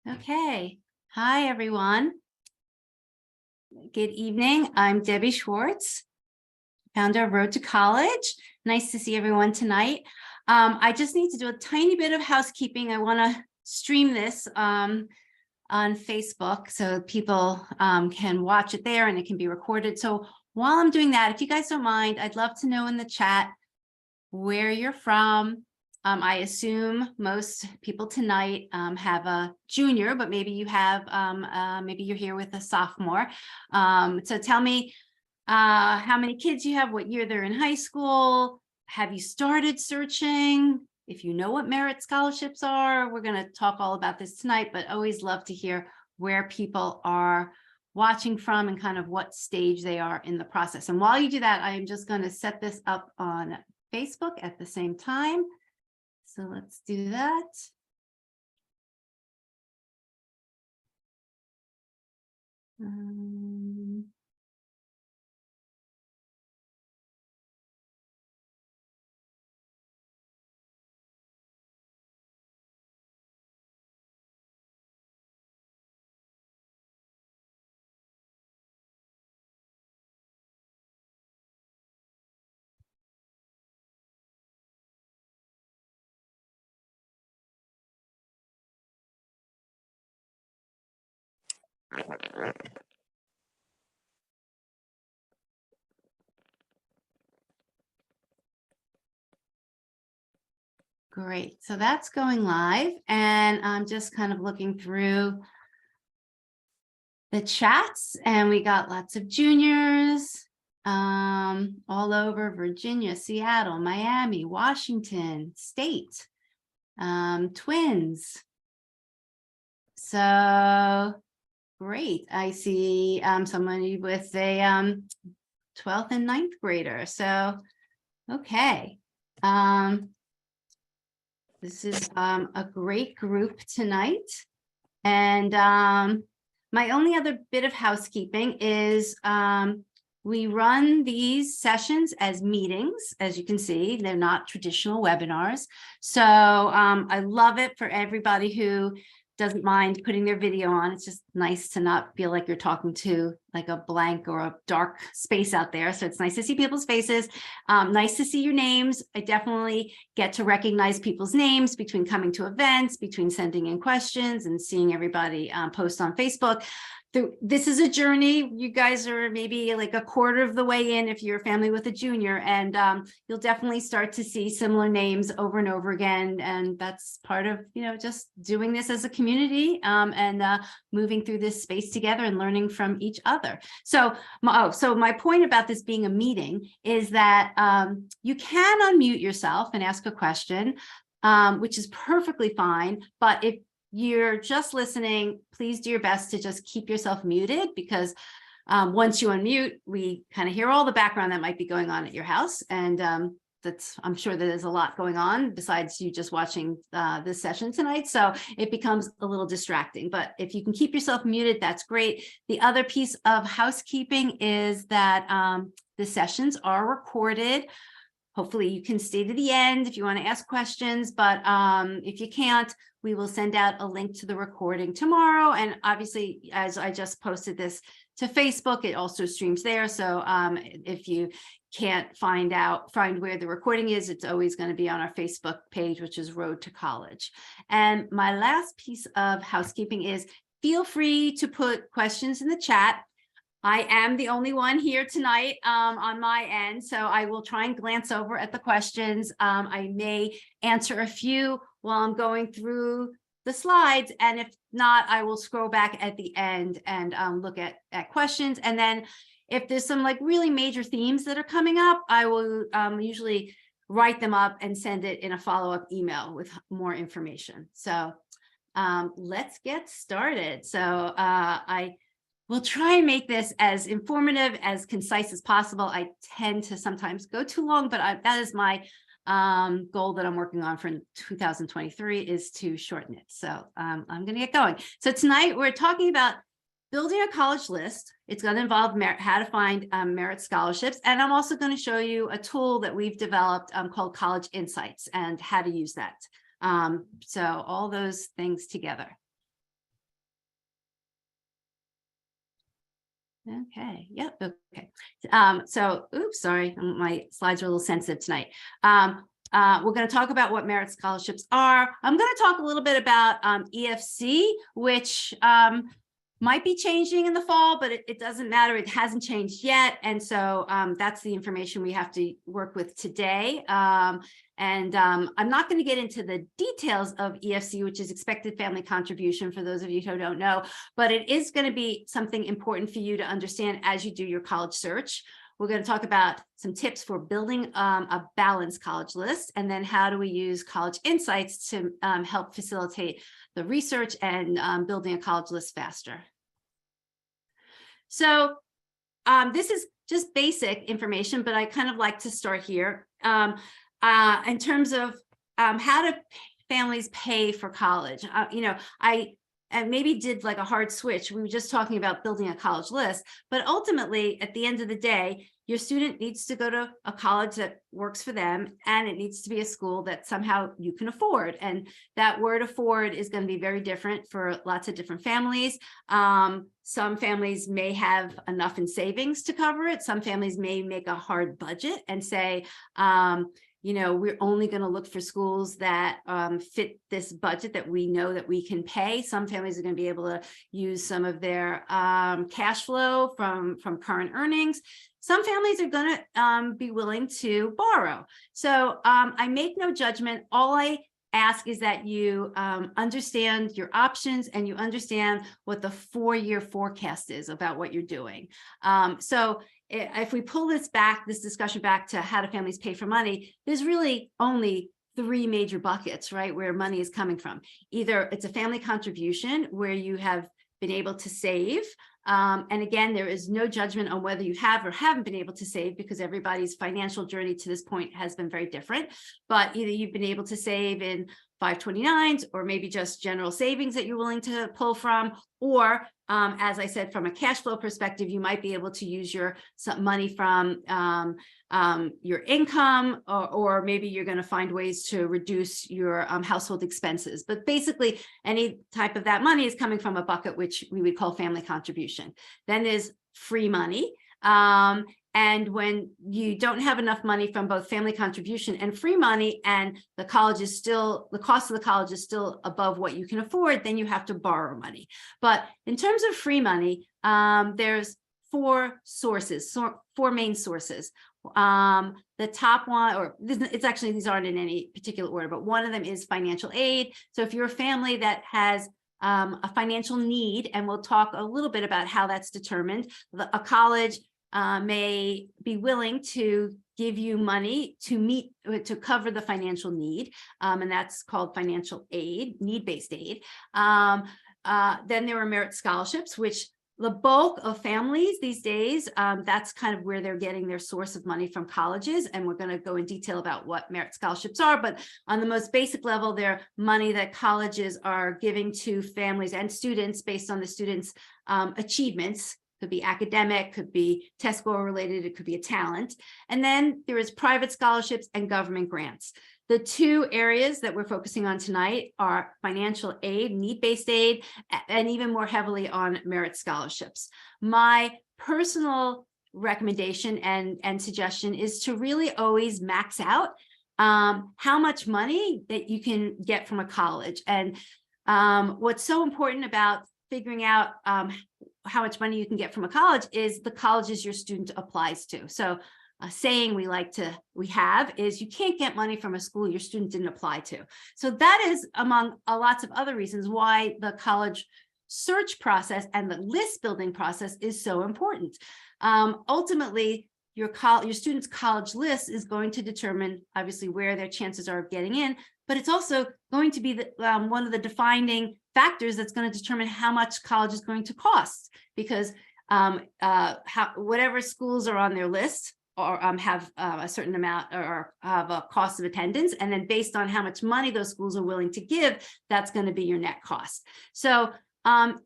Okay. Hi, everyone. Good evening. I'm Debbie Schwartz, founder of Road to College. Nice to see everyone tonight. I just need to do a tiny bit of housekeeping. I want to stream this on Facebook so people can watch it there and it can be recorded. So while I'm doing that, if you guys don't mind, I'd love to know in the chat where you're from. I assume most people tonight have a junior, but maybe you have, maybe you're here with a sophomore. So tell me how many kids you have, what year they're in high school. Have you started searching? If you know what merit scholarships are, we're going to talk all about this tonight, but always love to hear where people are watching from and kind of what stage they are in the process. And while you do that, I am just going to set this up on Facebook at the same time. So let's do that. Great. So that's going live, and I'm just kind of looking through the chats, and we got lots of juniors all over Virginia, Seattle, Miami, Washington State, twins. So great. I see somebody with a 12th and 9th grader. So, okay. This is a great group tonight. And my only other bit of housekeeping is we run these sessions as meetings. As you can see, they're not traditional webinars. So I love it for everybody who doesn't mind putting their video on. It's just nice to not feel like you're talking to like a blank or a dark space out there. So it's nice to see people's faces. Nice to see your names. I definitely get to recognize people's names between coming to events, between sending in questions and seeing everybody post on Facebook. This is a journey. You guys are maybe like a quarter of the way in if you're a family with a junior, and you'll definitely start to see similar names over and over again. And that's part of, just doing this as a community and moving through this space together and learning from each other. So my point about this being a meeting is that you can unmute yourself and ask a question, which is perfectly fine. But if you're just listening, please do your best to just keep yourself muted, because once you unmute, we kind of hear all the background that might be going on at your house. And I'm sure that there's a lot going on besides you just watching this session tonight. So it becomes a little distracting, but if you can keep yourself muted, that's great. The other piece of housekeeping is that the sessions are recorded. Hopefully you can stay to the end if you want to ask questions, but if you can't, we will send out a link to the recording tomorrow. And obviously, as I just posted this to Facebook, it also streams there. So if you can't find where the recording is, it's always going to be on our Facebook page, which is Road to College. And my last piece of housekeeping is feel free to put questions in the chat. I am the only one here tonight on my end, so I will try and glance over at the questions. I may answer a few while I'm going through the slides, and if not, I will scroll back at the end and look at questions. And then if there's some like really major themes that are coming up, I will usually write them up and send it in a follow-up email with more information. So let's get started. So we'll try and make this as informative, as concise as possible. I tend to sometimes go too long, but that is my goal that I'm working on for 2023 is to shorten it. So I'm going to get going. So tonight we're talking about building a college list. It's going to involve how to find merit scholarships. And I'm also going to show you a tool that we've developed called College Insights and how to use that. So all those things together. Okay, yep, okay. So, oops, sorry, my slides are a little sensitive tonight. We're going to talk about what merit scholarships are. I'm going to talk a little bit about EFC, which might be changing in the fall, but it doesn't matter. It hasn't changed yet. And so that's the information we have to work with today. I'm not going to get into the details of EFC, which is expected family contribution, for those of you who don't know, but it is going to be something important for you to understand as you do your college search. We're going to talk about some tips for building a balanced college list, and then how do we use college insights to help facilitate the research and building a college list faster. So this is just basic information, but I kind of like to start here in terms of how do families pay for college. And maybe did like a hard switch. We were just talking about building a college list, but ultimately at the end of the day, your student needs to go to a college that works for them, and it needs to be a school that somehow you can afford. And that word afford is going to be very different for lots of different families. Some families may have enough in savings to cover it. Some families may make a hard budget and say, we're only going to look for schools that fit this budget that we know that we can pay. Some families are going to be able to use some of their cash flow from current earnings. Some families are going to be willing to borrow. So I make no judgment. All I ask is that you understand your options and you understand what the 4-year forecast is about what you're doing. So if we pull this discussion back to how do families pay for money, there's really only 3 major buckets, right, where money is coming from. Either it's a family contribution where you have been able to save. And again, there is no judgment on whether you have or haven't been able to save, because everybody's financial journey to this point has been very different. But either you've been able to save in 529s, or maybe just general savings that you're willing to pull from, or as I said, from a cash flow perspective, you might be able to use some money from your income, or maybe you're going to find ways to reduce your household expenses. But basically, any type of that money is coming from a bucket which we would call family contribution. Then there's free money. And when you don't have enough money from both family contribution and free money, and the cost of the college is still above what you can afford, then you have to borrow money. But in terms of free money, there's 4 main sources. The top one, or it's actually, these aren't in any particular order, but one of them is financial aid. So if you're a family that has a financial need, and we'll talk a little bit about how that's determined, a college may be willing to give you money to cover the financial need, and that's called financial aid, need-based aid. Then there are merit scholarships, which the bulk of families these days, that's kind of where they're getting their source of money from colleges, and we're going to go in detail about what merit scholarships are. But on the most basic level, they're money that colleges are giving to families and students based on the students' achievements. Could be academic, could be test score related, it could be a talent. And then there is private scholarships and government grants. The 2 areas that we're focusing on tonight are financial aid, need-based aid, and even more heavily on merit scholarships. My personal recommendation and suggestion is to really always max out how much money that you can get from a college. And what's so important about figuring out how much money you can get from a college is the colleges your student applies to. So a saying we have is you can't get money from a school your student didn't apply to. So that is among lots of other reasons why the college search process and the list building process is so important. Ultimately, your student's college list is going to determine obviously where their chances are of getting in, but it's also going to be one of the defining factors that's going to determine how much college is going to cost, because whatever schools are on their list or have a certain amount or have a cost of attendance, and then based on how much money those schools are willing to give, that's going to be your net cost. So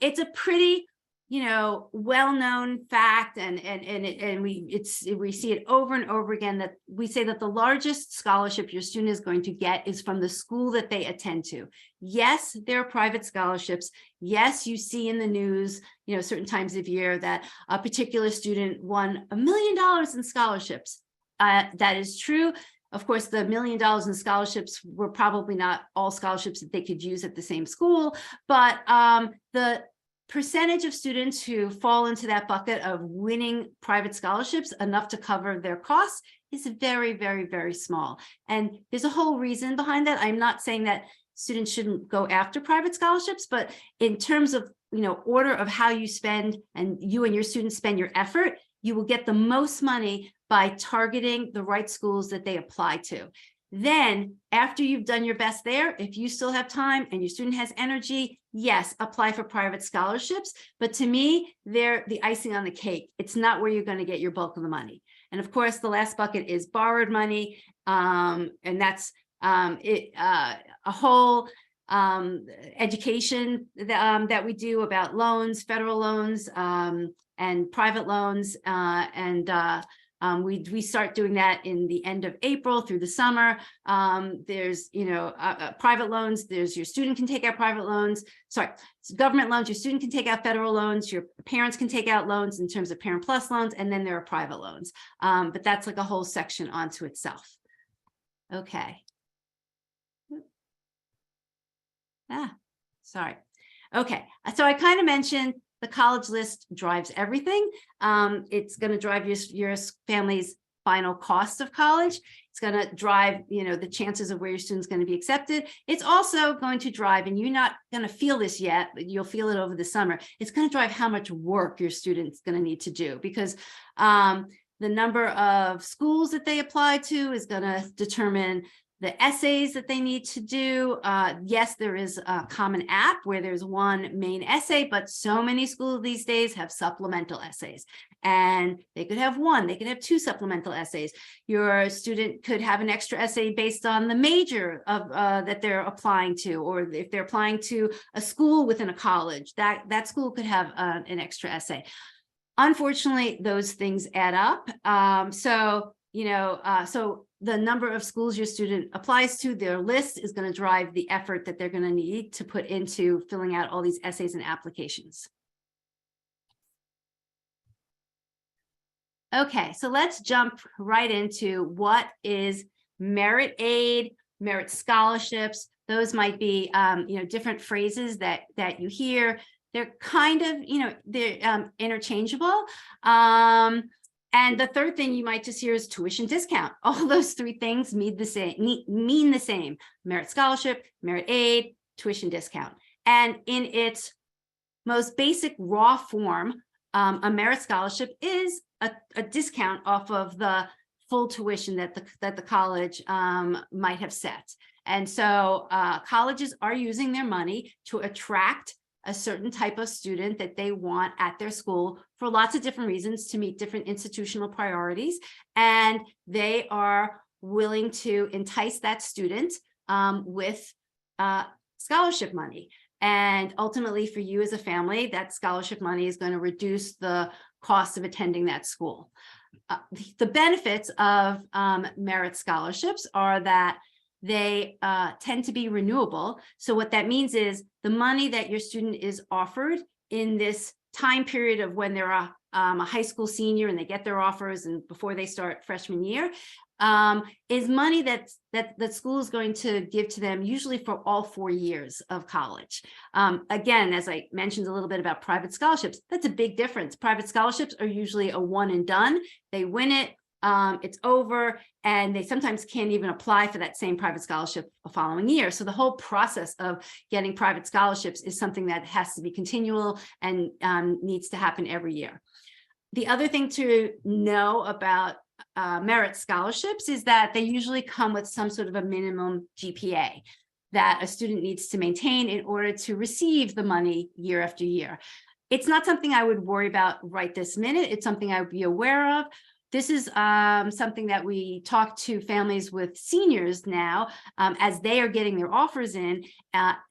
it's a pretty well-known fact, and we see it over and over again, that we say that the largest scholarship your student is going to get is from the school that they attend to. Yes, there are private scholarships. Yes, you see in the news, certain times of year that a particular student won $1 million in scholarships. That is true. Of course, the $1 million in scholarships were probably not all scholarships that they could use at the same school, but the percentage of students who fall into that bucket of winning private scholarships enough to cover their costs is very, very, very small. And there's a whole reason behind that. I'm not saying that students shouldn't go after private scholarships, but in terms of, order of how you spend and you and your students spend your effort, you will get the most money by targeting the right schools that they apply to. Then, after you've done your best there, if you still have time and your student has energy, yes, apply for private scholarships. But to me, they're the icing on the cake. It's not where you're going to get your bulk of the money. And of course, the last bucket is borrowed money. And that's a whole education that we do about loans, federal loans, and private loans. We start doing that in the end of April through the summer. There's, private loans. There's your student can take out private loans. Sorry, government loans. Your student can take out federal loans. Your parents can take out loans in terms of Parent Plus loans. And then there are private loans. But that's like a whole section onto itself. Okay. Sorry. Okay. So I kind of mentioned the college list drives everything. It's going to drive your family's final cost of college. It's going to drive, the chances of where your student's going to be accepted. It's also going to drive, and you're not going to feel this yet, but you'll feel it over the summer. It's going to drive how much work your student's going to need to do, because the number of schools that they apply to is going to determine the essays that they need to do. Yes, there is a common app where there's one main essay, but so many schools these days have supplemental essays, and they could have one, they could have two supplemental essays. Your student could have an extra essay based on the major of that they're applying to, or if they're applying to a school within a college, that school could have an extra essay. Unfortunately, those things add up. So the number of schools your student applies to, their list is going to drive the effort that they're going to need to put into filling out all these essays and applications. Okay, so let's jump right into what is merit aid, merit scholarships. Those might be, different phrases that you hear. They're kind of, they're interchangeable. And the third thing you might just hear is tuition discount. All those three things mean the same: merit scholarship, merit aid, tuition discount. And in its most basic raw form, a merit scholarship is a discount off of the full tuition that the college might have set. And so colleges are using their money to attract a certain type of student that they want at their school for lots of different reasons, to meet different institutional priorities. And they are willing to entice that student with scholarship money. And ultimately, for you as a family, that scholarship money is going to reduce the cost of attending that school. The benefits of merit scholarships are that they tend to be renewable. So what that means is the money that your student is offered in this time period of when they're a high school senior and they get their offers and before they start freshman year, is money that school is going to give to them usually for all 4 years of college. Again, as I mentioned a little bit about private scholarships, that's a big difference. Private scholarships are usually a one and done. They win it, it's over, and they sometimes can't even apply for that same private scholarship the following year. So the whole process of getting private scholarships is something that has to be continual and needs to happen every year. The other thing to know about merit scholarships is that they usually come with some sort of a minimum GPA that a student needs to maintain in order to receive the money year after year. It's not something I would worry about right this minute. It's something I would be aware of. this is something that we talk to families with seniors now as they are getting their offers in,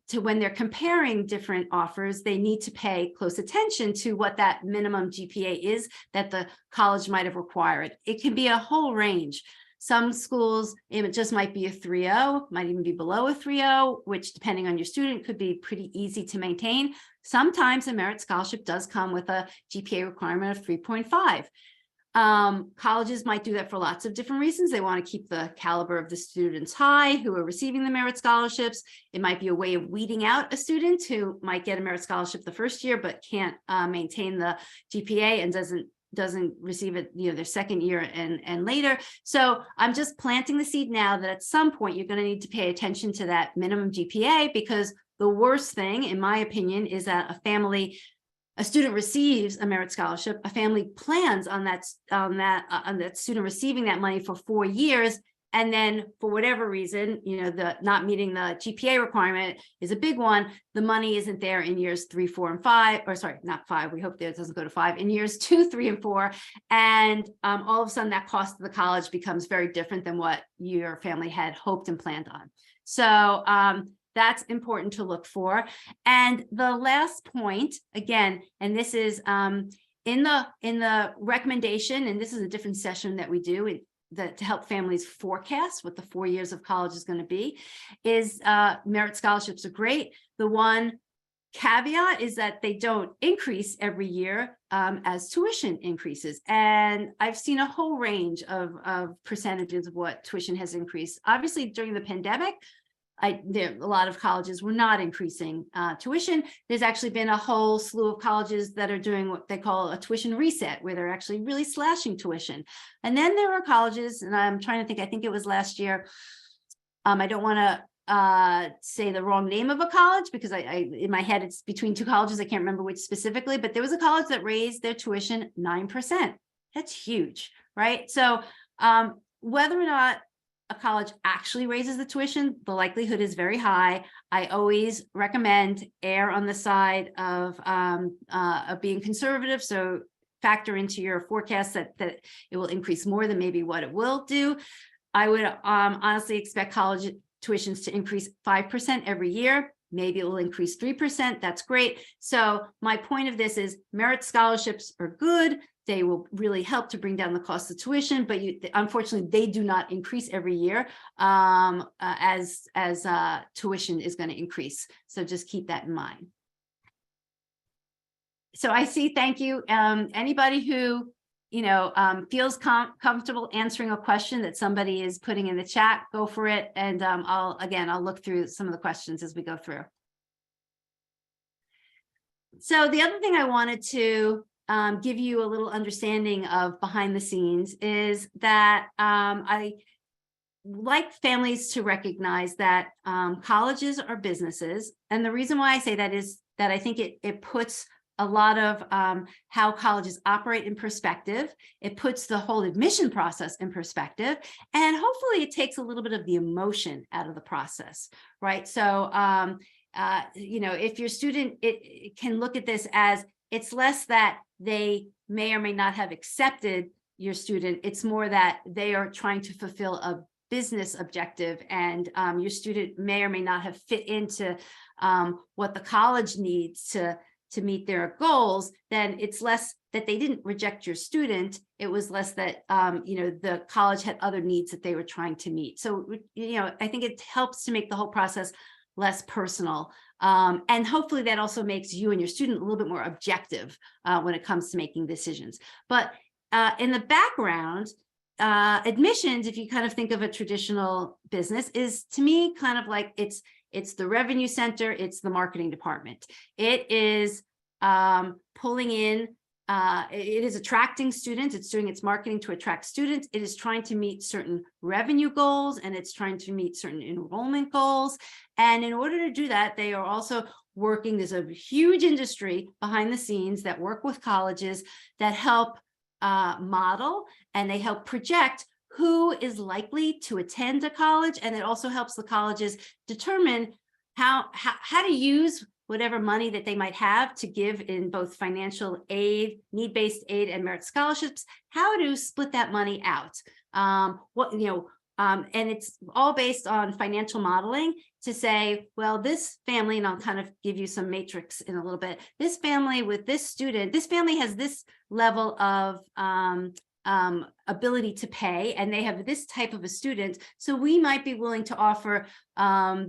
to when they're comparing different offers, they need to pay close attention to what that minimum GPA is that the college might have required. It can be a whole range. Some schools, it just might be a 3.0, might even be below a 3.0, which depending on your student could be pretty easy to maintain. Sometimes a merit scholarship does come with a GPA requirement of 3.5. Colleges might do that for lots of different reasons. They want to keep the caliber of the students high who are receiving the merit scholarships. It might be a way of weeding out a student who might get a merit scholarship the first year but can't maintain the GPA and doesn't receive it, their second year and later. So I'm just planting the seed now that at some point you're going to need to pay attention to that minimum GPA, because the worst thing, in my opinion, is that a student receives a merit scholarship, a family plans on that student receiving that money for 4 years, and then for whatever reason, the not meeting the GPA requirement is a big one. The money isn't there in years 3, 4, and 5, or sorry, not 5. We hope that it doesn't go to 5. In years 2, 3, and 4, and all of a sudden that cost of the college becomes very different than what your family had hoped and planned on. So that's important to look for. And the last point, again, and this is in the recommendation, and this is a different session that we do to help families forecast what the 4 years of college is going to be, is merit scholarships are great. The one caveat is that they don't increase every year as tuition increases. And I've seen a whole range of percentages of what tuition has increased. Obviously, during the pandemic, a lot of colleges were not increasing tuition. There's actually been a whole slew of colleges that are doing what they call a tuition reset, where they're actually really slashing tuition. And then there are colleges, and I'm trying to think, I think it was last year. I don't want to say the wrong name of a college, because I in my head, it's between two colleges. I can't remember which specifically, but there was a college that raised their tuition 9%. That's huge, right? So whether or not a college actually raises the tuition, the likelihood is very high. I always recommend err on the side of being conservative. So factor into your forecast that it will increase more than maybe what it will do. I would honestly expect college tuitions to increase 5% every year. Maybe it will increase 3%. That's great. So my point of this is merit scholarships are good. They will really help to bring down the cost of tuition, but unfortunately, they do not increase every year as tuition is going to increase. So just keep that in mind. So I see, thank you. Anybody who feels comfortable answering a question that somebody is putting in the chat, go for it. And I'll look through some of the questions as we go through. So the other thing I wanted to give you a little understanding of behind the scenes is that I like families to recognize that colleges are businesses. And the reason why I say that is that I think it puts a lot of how colleges operate in perspective. It puts the whole admission process in perspective, and hopefully it takes a little bit of the emotion out of the process, right? So, if your student, it can look at this as it's less that they may or may not have accepted your student. It's more that they are trying to fulfill a business objective, and your student may or may not have fit into what the college needs to meet their goals. Then it's less that they didn't reject your student. It was less that, the college had other needs that they were trying to meet. So, I think it helps to make the whole process less personal. And hopefully that also makes you and your student a little bit more objective when it comes to making decisions. But in the background, admissions, if you kind of think of a traditional business, is to me kind of like it's the revenue center, it's the marketing department. It is pulling in, it is attracting students, it's doing its marketing to attract students, it is trying to meet certain revenue goals, and it's trying to meet certain enrollment goals. And in order to do that, they are also working, there's a huge industry behind the scenes that work with colleges that help model, and they help project who is likely to attend a college. And it also helps the colleges determine how to use whatever money that they might have to give in both financial aid, need-based aid, and merit scholarships, how to split that money out. And it's all based on financial modeling to say, well, this family, and I'll kind of give you some matrix in a little bit, this family with this student, this family has this level of ability to pay, and they have this type of a student. So we might be willing to offer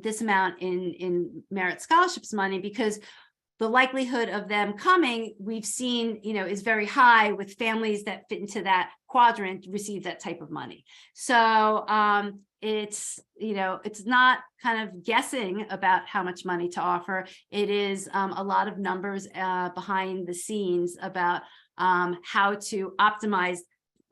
this amount in merit scholarships money, because the likelihood of them coming, we've seen, is very high with families that fit into that quadrant receive that type of money. So it's not kind of guessing about how much money to offer. It is a lot of numbers behind the scenes about how to optimize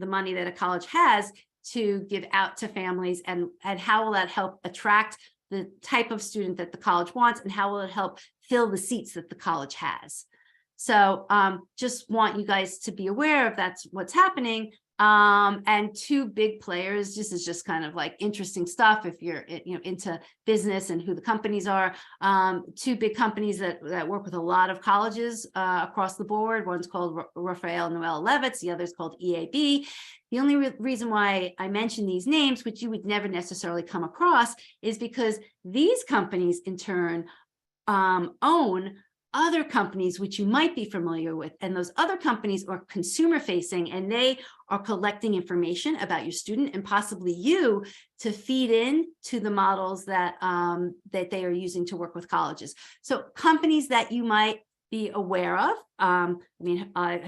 the money that a college has to give out to families, and how will that help attract the type of student that the college wants, and how will it help fill the seats that the college has. So just want you guys to be aware of that's what's happening. And two big players, this is just kind of like interesting stuff if you're into business and who the companies are. Two big companies that work with a lot of colleges across the board. One's called Raphael Noel Levitz, the other's called EAB. The only reason why I mention these names, which you would never necessarily come across, is because these companies in turn own other companies which you might be familiar with, and those other companies are consumer facing, and they are collecting information about your student and possibly you to feed in to the models that that they are using to work with colleges. So companies that you might be aware of, I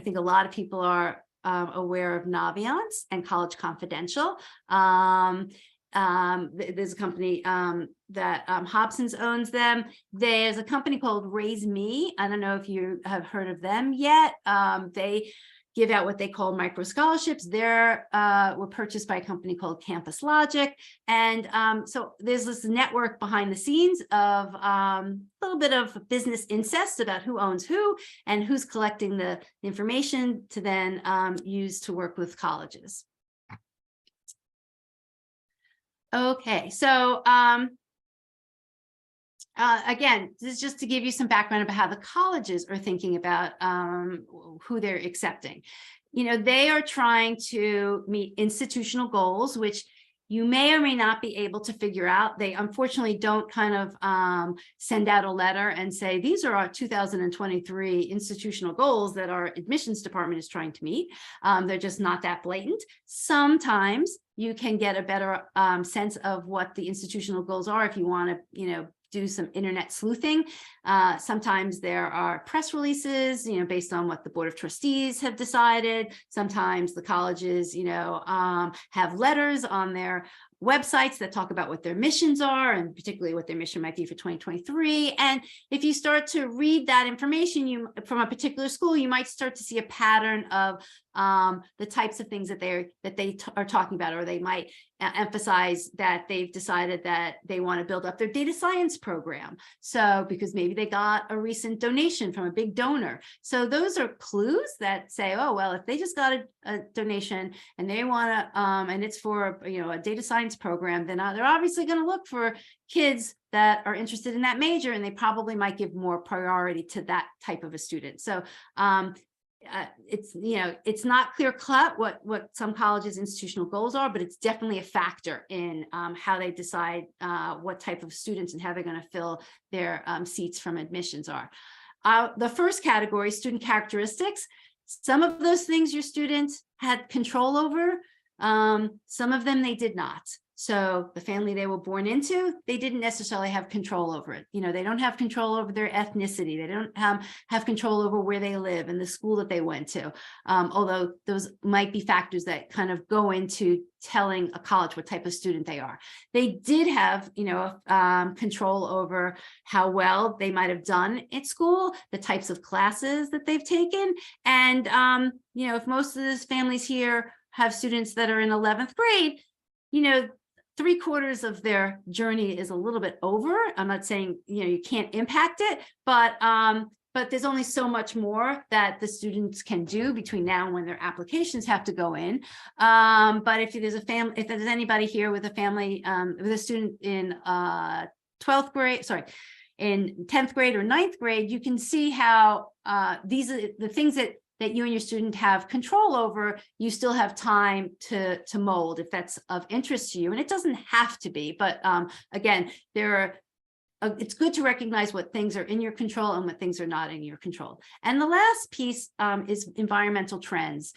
think a lot of people are aware of Naviance and College Confidential. There's a company that Hobson's owns them. There's a company called Raise Me. I don't know if you have heard of them yet. They give out what they call micro scholarships. They're were purchased by a company called Campus Logic. And so there's this network behind the scenes of a little bit of business incest about who owns who and who's collecting the information to then use to work with colleges. Okay, so again, this is just to give you some background about how the colleges are thinking about who they're accepting. They are trying to meet institutional goals, which you may or may not be able to figure out. They unfortunately don't kind of send out a letter and say, these are our 2023 institutional goals that our admissions department is trying to meet. They're just not that blatant. Sometimes you can get a better sense of what the institutional goals are if you want to, do some internet sleuthing. Sometimes there are press releases, based on what the Board of Trustees have decided. Sometimes the colleges, have letters on their websites that talk about what their missions are, and particularly what their mission might be for 2023. And if you start to read that information from a particular school, you might start to see a pattern of the types of things that they are talking about, or they might emphasize that they've decided that they want to build up their data science program. So because maybe they got a recent donation from a big donor. So those are clues that say, oh, well, if they just got a donation and they want to, and it's for, a data science program, then they're obviously going to look for kids that are interested in that major, and they probably might give more priority to that type of a student. So it's not clear cut what some colleges' institutional goals are, but it's definitely a factor in how they decide what type of students and how they're going to fill their seats from admissions are. The first category, student characteristics. Some of those things your students had control over. Some of them they did not. So the family they were born into, they didn't necessarily have control over it. They don't have control over their ethnicity. They don't have control over where they live and the school that they went to. Although those might be factors that kind of go into telling a college what type of student they are. They did have, control over how well they might have done at school, the types of classes that they've taken. And, if most of these families here have students that are in 11th grade, 3/4 of their journey is a little bit over. I'm not saying, you can't impact it, but there's only so much more that the students can do between now and when their applications have to go in. But if there's anybody here with a family, with a student in 12th grade, in 10th grade or 9th grade, you can see how these are the things that you and your student have control over. You still have time to mold if that's of interest to you. And it doesn't have to be, but again, it's good to recognize what things are in your control and what things are not in your control. And the last piece is environmental trends.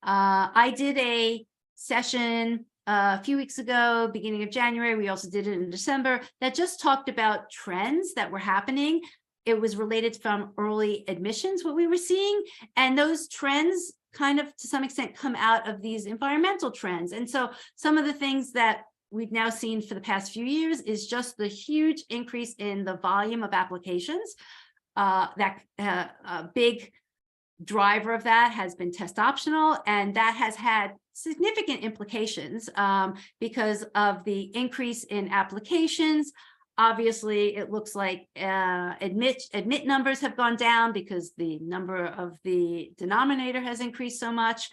I did a session a few weeks ago, beginning of January. We also did it in December, that just talked about trends that were happening. It was related from early admissions, what we were seeing. And those trends kind of, to some extent, come out of these environmental trends. And so some of the things that we've now seen for the past few years is just the huge increase in the volume of applications. A big driver of that has been test optional, and that has had significant implications because of the increase in applications. Obviously, it looks like admit numbers have gone down because the number of the denominator has increased so much.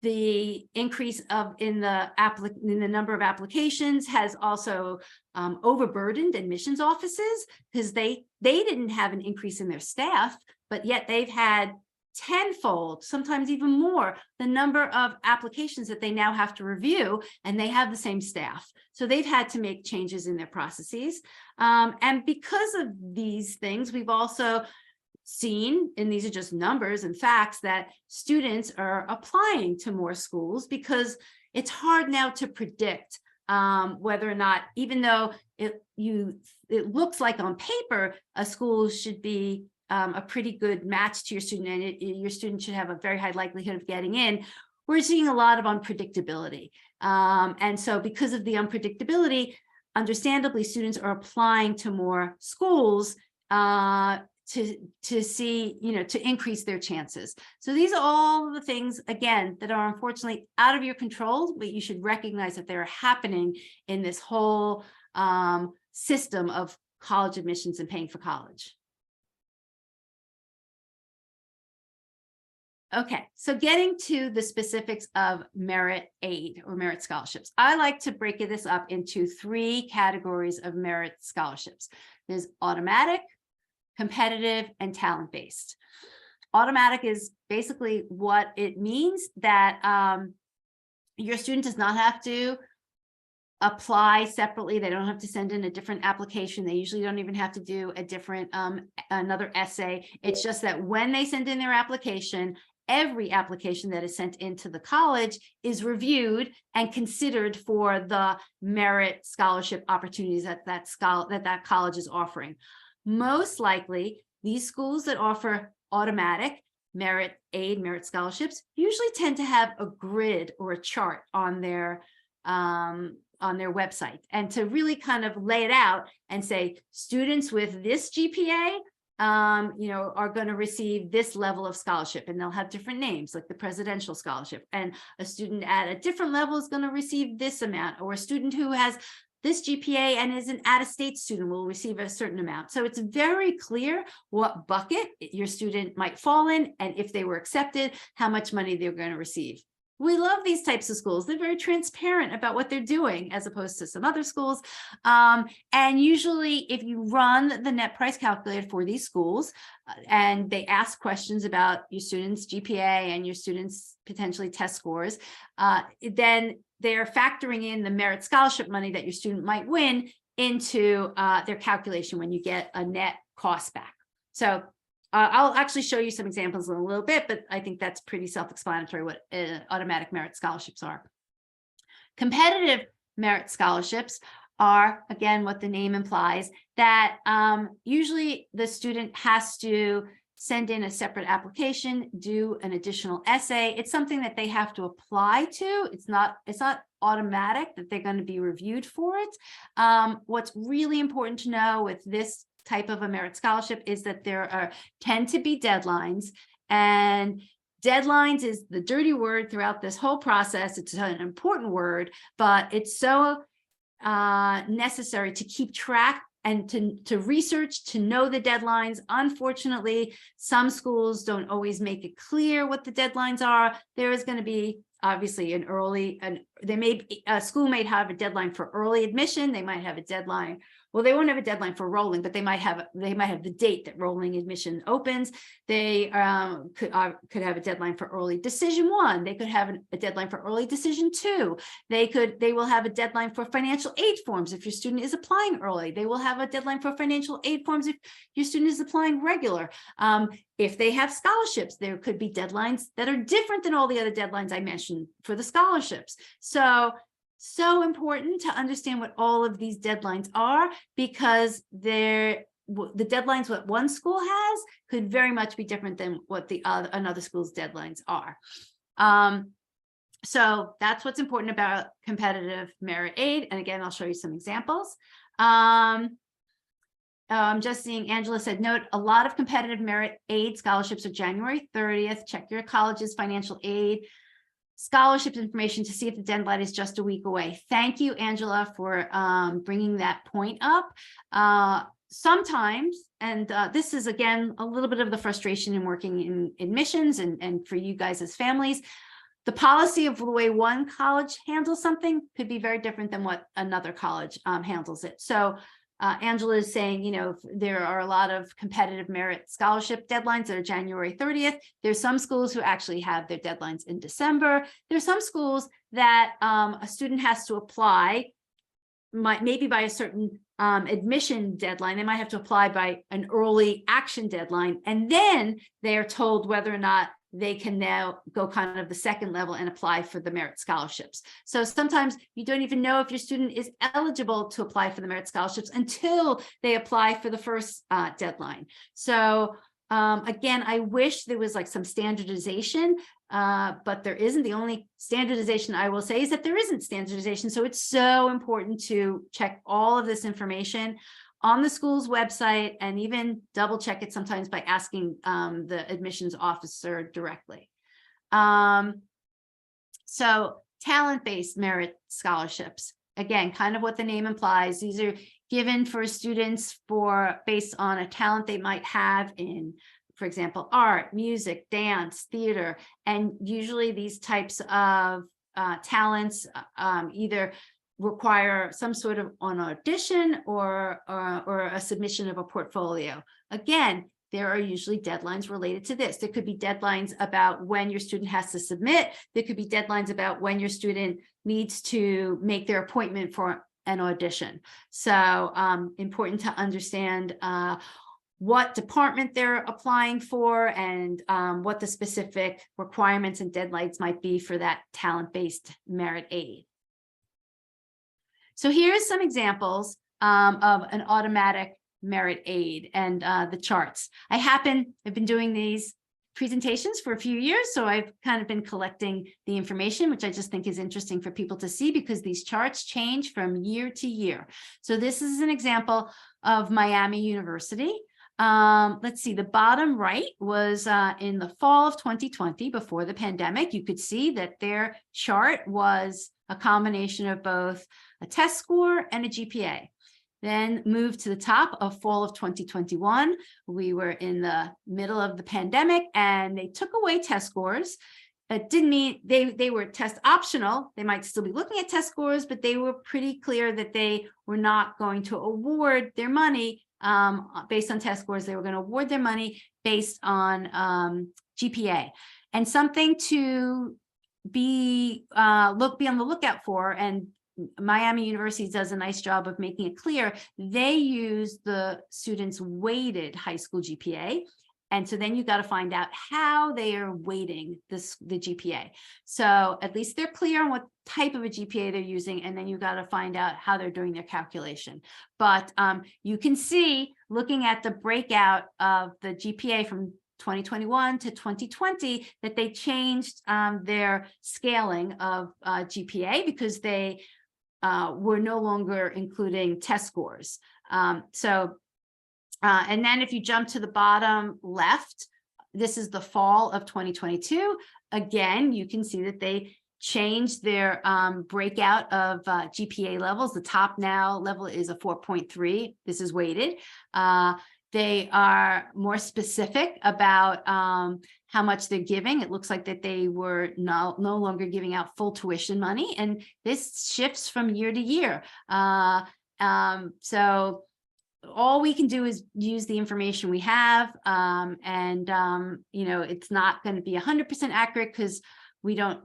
The increase in the number of applications has also overburdened admissions offices, because they didn't have an increase in their staff, but yet they've had tenfold, sometimes even more, the number of applications that they now have to review, and they have the same staff. So they've had to make changes in their processes. And because of these things, we've also seen, and these are just numbers and facts, that students are applying to more schools, because it's hard now to predict whether or not, even though it looks like on paper a school should be a pretty good match to your student, and your student should have a very high likelihood of getting in, we're seeing a lot of unpredictability. And so because of the unpredictability, understandably, students are applying to more schools to see, to increase their chances. So these are all the things, again, that are unfortunately out of your control, but you should recognize that they're happening in this whole system of college admissions and paying for college. Okay, so getting to the specifics of merit aid or merit scholarships, I like to break this up into 3 categories of merit scholarships. There's automatic, competitive, and talent-based. Automatic is basically what it means that your student does not have to apply separately. They don't have to send in a different application. They usually don't even have to do a different another essay. It's just that when they send in their application, every application that is sent into the college is reviewed and considered for the merit scholarship opportunities that college is offering. Most likely, these schools that offer automatic merit aid, merit scholarships, usually tend to have a grid or a chart on their website, and to really kind of lay it out and say, students with this GPA are going to receive this level of scholarship, and they'll have different names, like the presidential scholarship, and a student at a different level is going to receive this amount, or a student who has this GPA and is an out-of-state student will receive a certain amount. So it's very clear what bucket your student might fall in, and if they were accepted, how much money they're going to receive. We love these types of schools. They're very transparent about what they're doing, as opposed to some other schools. And usually, if you run the net price calculator for these schools, and they ask questions about your students' GPA and your students' potentially test scores, then they're factoring in the merit scholarship money that your student might win into their calculation when you get a net cost back. So I'll actually show you some examples in a little bit, but I think that's pretty self-explanatory what automatic merit scholarships are. Competitive merit scholarships are, again, what the name implies, that usually the student has to send in a separate application, do an additional essay. It's something that they have to apply to. It's not automatic that they're going to be reviewed for it. What's really important to know with this type of a merit scholarship is that there tend to be deadlines, and deadlines is the dirty word throughout this whole process. It's an important word, but it's so necessary to keep track and to research, to know the deadlines. Unfortunately, some schools don't always make it clear what the deadlines are. There is going to be obviously a school may have a deadline for early admission. They might have a deadline well, they won't have a deadline for rolling, but they might have the date that rolling admission opens. They could have a deadline for early decision 1. They could have a deadline for early decision 2. They will have a deadline for financial aid forms if your student is applying early. They will have a deadline for financial aid forms if your student is applying regular. If they have scholarships, there could be deadlines that are different than all the other deadlines I mentioned for the scholarships. So important to understand what all of these deadlines are, because the deadlines what one school has could very much be different than what another school's deadlines are. So that's what's important about competitive merit aid. And again, I'll show you some examples. I'm just seeing Angela said, note, a lot of competitive merit aid scholarships are January 30th. Check your college's financial aid scholarship information to see if the deadline is just a week away. Thank you, Angela, for bringing that point up. Sometimes, and this is, again, a little bit of the frustration in working in admissions and for you guys as families, the policy of the way one college handles something could be very different than what another college handles it. So Angela is saying, you know, there are a lot of competitive merit scholarship deadlines that are January 30th. There's some schools who actually have their deadlines in December. There's some schools that a student has to apply, maybe by a certain admission deadline. They might have to apply by an early action deadline, and then they are told whether or not they can now go kind of the second level and apply for the merit scholarships. So sometimes you don't even know if your student is eligible to apply for the merit scholarships until they apply for the first deadline. So again, I wish there was like some standardization, but there isn't. The only standardization I will say is that there isn't standardization. So it's so important to check all of this information on the school's website, and even double check it sometimes by asking the admissions officer directly. So talent-based merit scholarships, again, kind of what the name implies. These are given for students based on a talent they might have in, for example, art, music, dance, theater, and usually these types of talents either require some sort of an audition or a submission of a portfolio. Again, there are usually deadlines related to this. There could be deadlines about when your student has to submit. There could be deadlines about when your student needs to make their appointment for an audition. So important to understand what department they're applying for and what the specific requirements and deadlines might be for that talent-based merit aid. So here's some examples of an automatic merit aid and the charts. I've been doing these presentations for a few years, so I've kind of been collecting the information, which I just think is interesting for people to see because these charts change from year to year. So this is an example of Miami University. Let's see, the bottom right was in the fall of 2020, before the pandemic. You could see that their chart was a combination of both a test score and a GPA. Then moved to the top of fall of 2021. We were in the middle of the pandemic and they took away test scores. It didn't mean they were test optional. They might still be looking at test scores, but they were pretty clear that they were not going to award their money based on test scores. They were going to award their money based on GPA. And something to be on the lookout for, and Miami University does a nice job of making it clear, they use the students' weighted high school GPA. And so then you got to find out how they are weighting the GPA. So at least they're clear on what type of a GPA they're using, and then you got to find out how they're doing their calculation. But you can see, looking at the breakout of the GPA from 2021 to 2020, that they changed their scaling of GPA because they were no longer including test scores. And then if you jump to the bottom left, this is the fall of 2022. Again, you can see that they changed their breakout of GPA levels. The top now level is a 4.3. This is weighted. They are more specific about how much they're giving. It looks like that they were no longer giving out full tuition money, and this shifts from year to year. So all we can do is use the information we have. You know, it's not going to be 100% accurate because we don't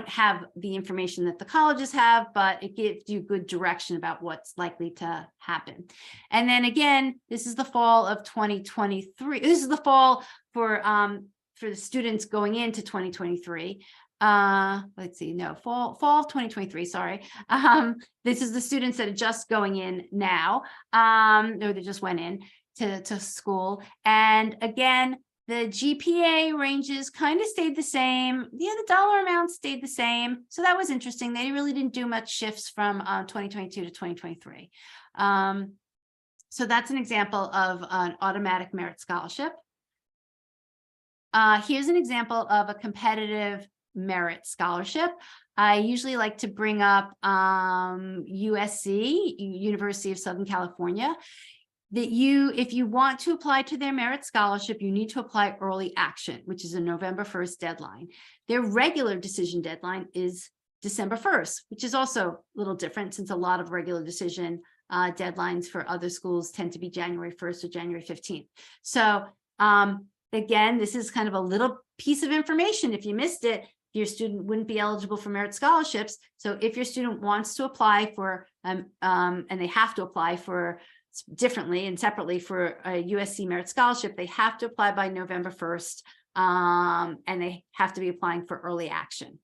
have the information that the colleges have, but it gives you good direction about what's likely to happen. And then again, this is the fall of 2023. This is the fall for the students going into 2023. Let's see, no, fall of 2023, sorry. This is the students that are just going in now, or they just went in to school. And again, the GPA ranges kind of stayed the same. Yeah, the dollar amount stayed the same. So that was interesting. They really didn't do much shifts from 2022 to 2023. So that's an example of an automatic merit scholarship. Here's an example of a competitive merit scholarship. I usually like to bring up USC, University of Southern California. That if you want to apply to their merit scholarship, you need to apply early action, which is a November 1st deadline. Their regular decision deadline is December 1st, which is also a little different since a lot of regular decision deadlines for other schools tend to be January 1st or January 15th. So again, this is kind of a little piece of information. If you missed it, your student wouldn't be eligible for merit scholarships. So if your student wants to apply for, and they have to apply for differently and separately for a USC merit scholarship, they have to apply by November 1st, and they have to be applying for early action.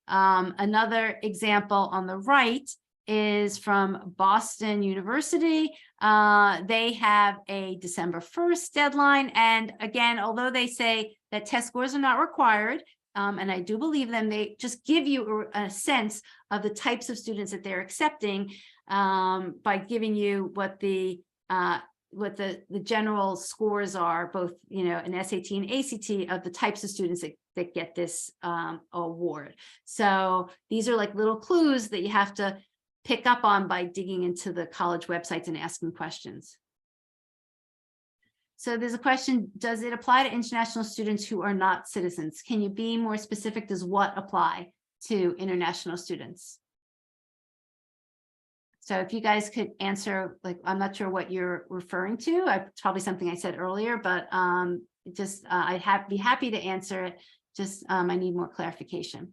Another example on the right is from Boston University. They have a December 1st deadline. And again, although they say that test scores are not required, and I do believe them, they just give you a sense of the types of students that they're accepting by giving you what the general scores are, both, you know, an SAT and ACT of the types of students that get this award. So these are like little clues that you have to pick up on by digging into the college websites and asking questions. So there's a question, does it apply to international students who are not citizens? Can you be more specific? Does what apply to international students? So if you guys could answer, like, I'm not sure what you're referring to. It's probably something I said earlier, but just I'd be happy to answer it. Just I need more clarification.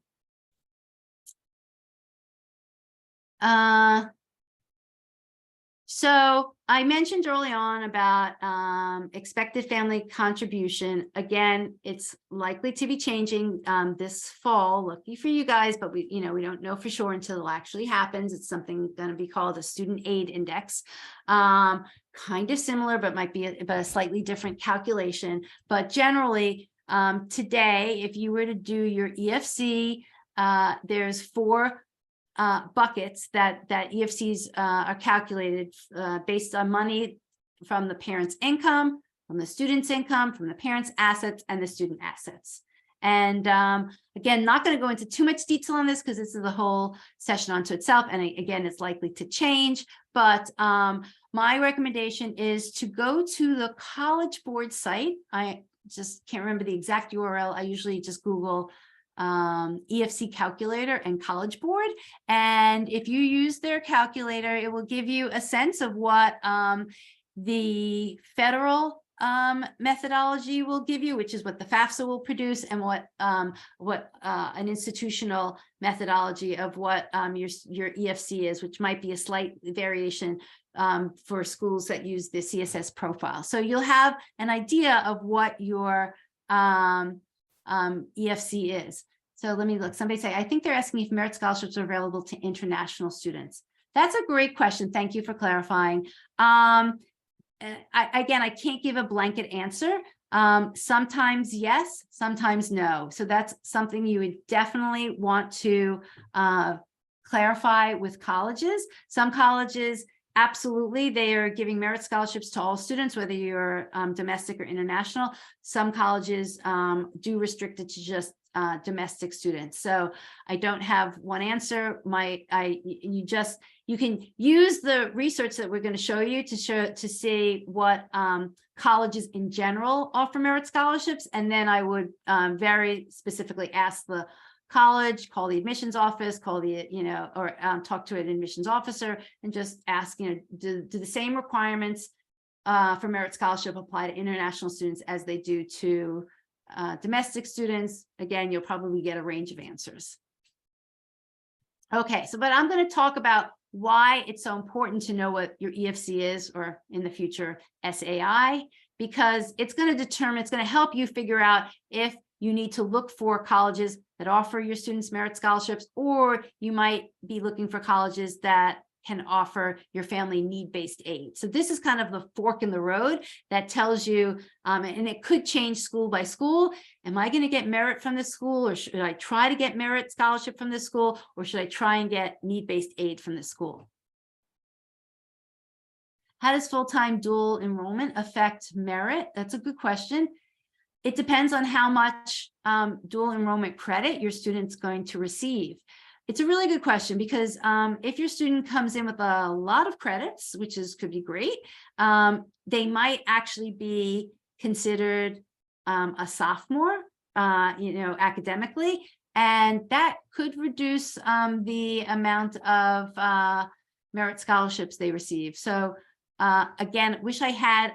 So I mentioned early on about expected family contribution. Again, it's likely to be changing this fall. Lucky for you guys, but we don't know for sure until it actually happens. It's something going to be called a student aid index. Kind of similar, but might be a slightly different calculation. But generally, today, if you were to do your EFC, there's 4 buckets that EFCs are calculated based on money from the parent's income, from the student's income, from the parent's assets, and the student assets. And again, not going to go into too much detail on this because this is the whole session unto itself. And again, it's likely to change. But my recommendation is to go to the College Board site. I just can't remember the exact URL. I usually just Google EFC calculator and College Board. And if you use their calculator, it will give you a sense of what the federal methodology will give you, which is what the FAFSA will produce, and what an institutional methodology of what your EFC is, which might be a slight variation for schools that use the CSS profile. So you'll have an idea of what your EFC is. So let me look. Somebody say, I think they're asking if merit scholarships are available to international students. That's a great question. Thank you for clarifying. Again, I can't give a blanket answer. Sometimes yes, sometimes no. So that's something you would definitely want to clarify with colleges. Some colleges, absolutely, they are giving merit scholarships to all students, whether you're domestic or international. Some colleges do restrict it to just domestic students. So I don't have one answer. You can use the research that we're going to show you to see what colleges in general offer merit scholarships, and then I would very specifically ask the college, call the admissions office, call the, or talk to an admissions officer and just ask, do the same requirements for merit scholarship apply to international students as they do to domestic students? Again, you'll probably get a range of answers. Okay, so but I'm going to talk about why it's so important to know what your EFC is, or in the future, SAI, because it's going to help you figure out if you need to look for colleges that offer your students merit scholarships, or you might be looking for colleges that can offer your family need-based aid. So this is kind of the fork in the road that tells you, and it could change school by school. Am I going to get merit from this school, or should I try to get merit scholarship from this school, or should I try and get need-based aid from this school? How does full-time dual enrollment affect merit? That's a good question. It depends on how much dual enrollment credit your student's going to receive. It's a really good question, because if your student comes in with a lot of credits, which could be great, they might actually be considered a sophomore, academically, and that could reduce the amount of merit scholarships they receive. So again, wish I had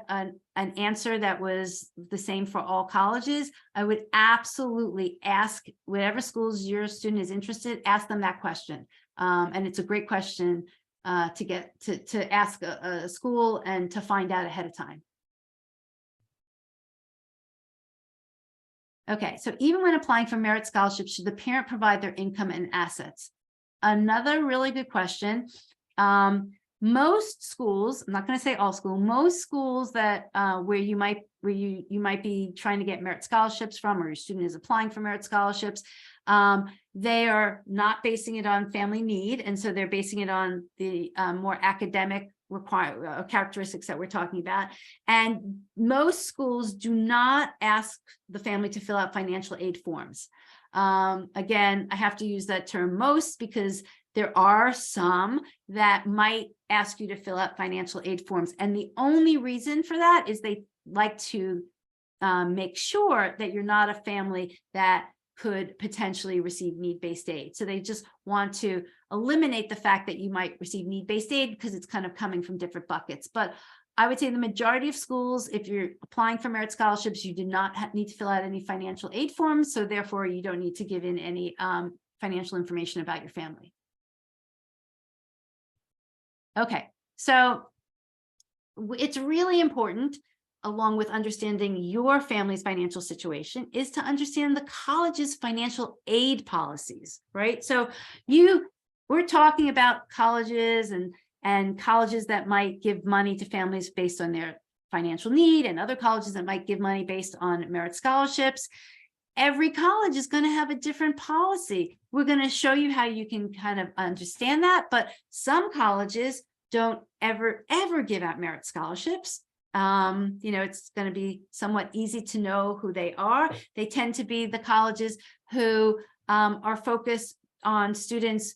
an answer that was the same for all colleges. I would absolutely ask whatever schools your student is interested, ask them that question. And it's a great question to get to ask a school and to find out ahead of time. Okay, so even when applying for merit scholarships, should the parent provide their income and assets? Another really good question. Most schools, I'm not going to say all schools, most schools that where you might be trying to get merit scholarships from, or your student is applying for merit scholarships, they are not basing it on family need, and so they're basing it on the more academic characteristics that we're talking about. And most schools do not ask the family to fill out financial aid forms. Again, I have to use that term most, because there are some that might ask you to fill out financial aid forms. And the only reason for that is they like to make sure that you're not a family that could potentially receive need-based aid. So they just want to eliminate the fact that you might receive need-based aid, because it's kind of coming from different buckets. But I would say the majority of schools, if you're applying for merit scholarships, you do not need to fill out any financial aid forms. So therefore, you don't need to give in any financial information about your family. Okay, so it's really important, along with understanding your family's financial situation, is to understand the college's financial aid policies, right? So we're talking about colleges and colleges that might give money to families based on their financial need, and other colleges that might give money based on merit scholarships. Every college is going to have a different policy. We're going to show you how you can kind of understand that, but some colleges don't ever give out merit scholarships. It's going to be somewhat easy to know who they are. They tend to be the colleges who are focused on students'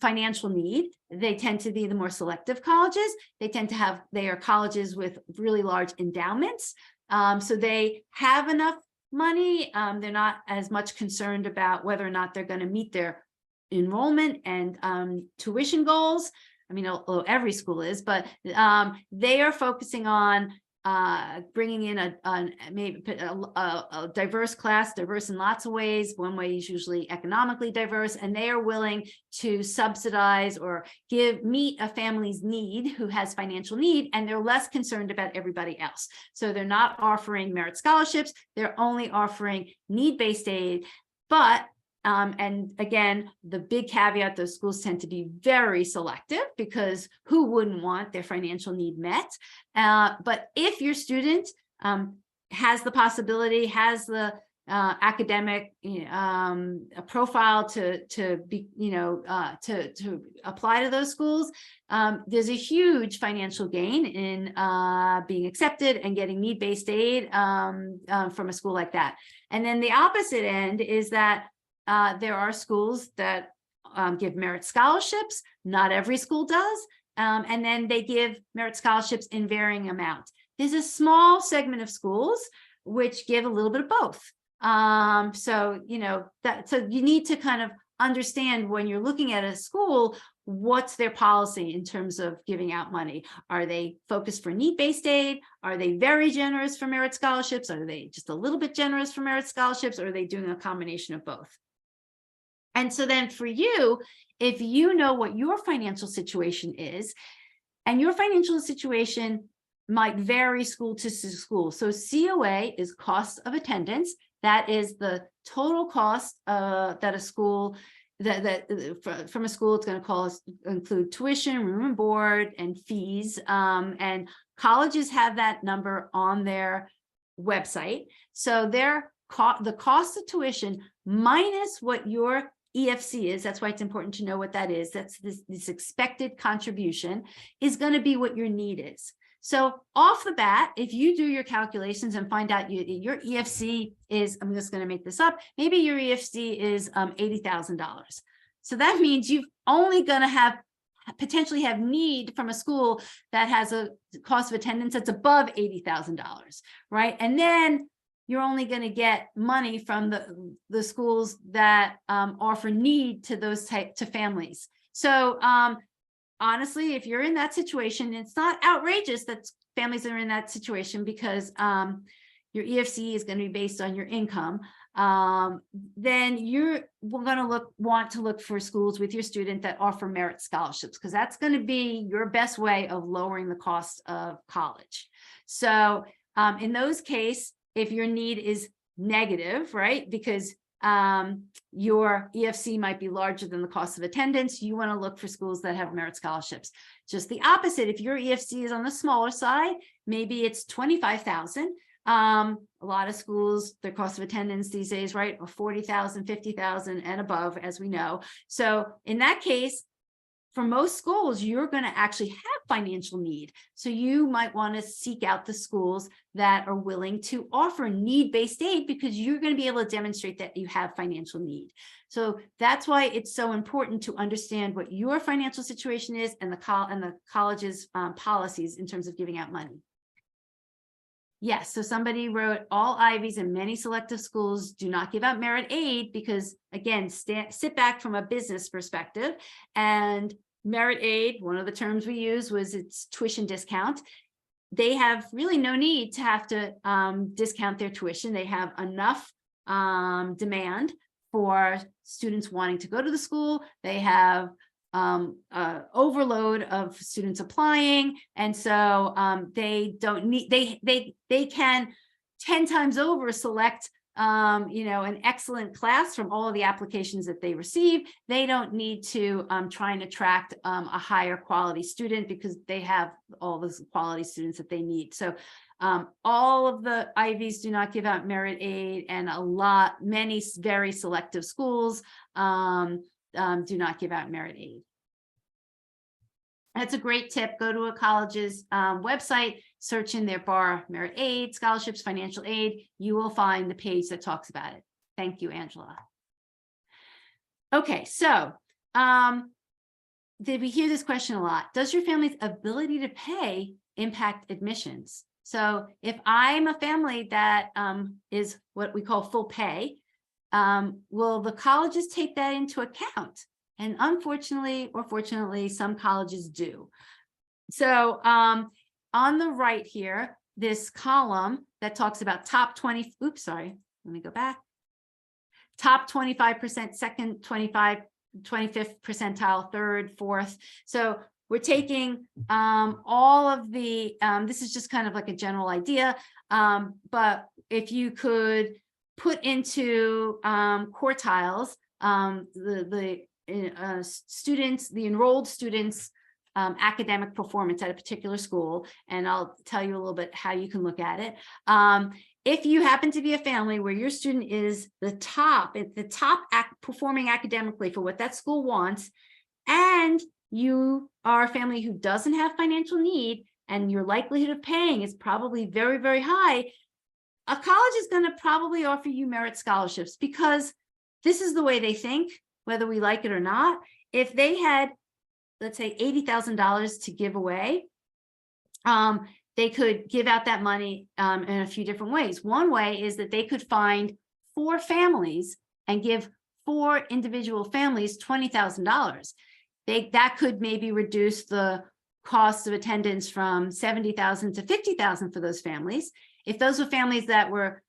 financial need. They tend to be the more selective colleges. They are colleges with really large endowments. So they have enough money. They're not as much concerned about whether or not they're going to meet their enrollment and tuition goals. I mean, although every school is, but they are focusing on bringing in a diverse class, diverse in lots of ways. One way is usually economically diverse, and they are willing to subsidize or meet a family's need who has financial need, and they're less concerned about everybody else. So they're not offering merit scholarships, they're only offering need-based aid. But and again, the big caveat, those schools tend to be very selective, because who wouldn't want their financial need met? But if your student has the possibility, has the academic profile to be, to apply to those schools, there's a huge financial gain in being accepted and getting need-based aid from a school like that. And then the opposite end is that there are schools that give merit scholarships. Not every school does. And then they give merit scholarships in varying amounts. There's a small segment of schools which give a little bit of both. So, so you need to kind of understand when you're looking at a school, what's their policy in terms of giving out money? Are they focused for need-based aid? Are they very generous for merit scholarships? Are they just a little bit generous for merit scholarships? Or are they doing a combination of both? And so then for you, if you know what your financial situation is, and your financial situation might vary school to school. So COA is cost of attendance. That is the total cost that a school from a school, it's going to include tuition, room and board, and fees. And colleges have that number on their website. So the cost of tuition minus what your EFC is, that's why it's important to know what that is. That's this expected contribution is going to be what your need is. So off the bat, if you do your calculations and find out your EFC is, I'm just going to make this up, maybe your EFC is $80,000. So that means you've only going to potentially have need from a school that has a cost of attendance that's above $80,000, right? And then you're only going to get money from the schools that offer need to those to families. So honestly, if you're in that situation, it's not outrageous that families are in that situation because your EFC is going to be based on your income. Then you're going to want to look for schools with your student that offer merit scholarships, because that's going to be your best way of lowering the cost of college. So in those cases, if your need is negative, right, because your EFC might be larger than the cost of attendance, you want to look for schools that have merit scholarships. Just the opposite, if your EFC is on the smaller side, maybe it's 25,000. A lot of schools, their cost of attendance these days, right, are 40,000, 50,000 and above, as we know. So in that case, for most schools, you're going to actually have financial need. So you might want to seek out the schools that are willing to offer need-based aid, because you're going to be able to demonstrate that you have financial need. So that's why it's so important to understand what your financial situation is and the college's policies in terms of giving out money. Yes, so somebody wrote, all Ivies and many selective schools do not give out merit aid because, again, sit back from a business perspective. And merit aid, one of the terms we use was its tuition discount. They have really no need to have to discount their tuition. They have enough demand for students wanting to go to the school. They have overload of students applying, and so they don't need, they can 10 times over select an excellent class from all of the applications that they receive. They don't need to try and attract a higher quality student because they have all the quality students that they need. So all of the Ivies do not give out merit aid, and many very selective schools do not give out merit aid. That's a great tip. Go to a college's website, search in their bar merit aid, scholarships, financial aid. You will find the page that talks about it. Thank you, Angela. Okay, so did we hear this question a lot? Does your family's ability to pay impact admissions? So if I'm a family that is what we call full pay, will the colleges take that into account? And unfortunately or fortunately, some colleges do. So on the right here, this column that talks about top 20, oops, sorry, let me go back. Top 25%, second 25th percentile, third, fourth. So we're taking all of the, this is just kind of like a general idea, but if you could put into quartiles the enrolled students' academic performance at a particular school, and I'll tell you a little bit how you can look at it. If you happen to be a family where your student is the top performing academically for what that school wants, and you are a family who doesn't have financial need, and your likelihood of paying is probably very, very high, a college is going to probably offer you merit scholarships, because this is the way they think, whether we like it or not. If they had, let's say, $80,000 to give away, they could give out that money in a few different ways. One way is that they could find 4 families and give 4 individual families $20,000, that could maybe reduce the cost of attendance from $70,000 to $50,000 for those families. If those were families that were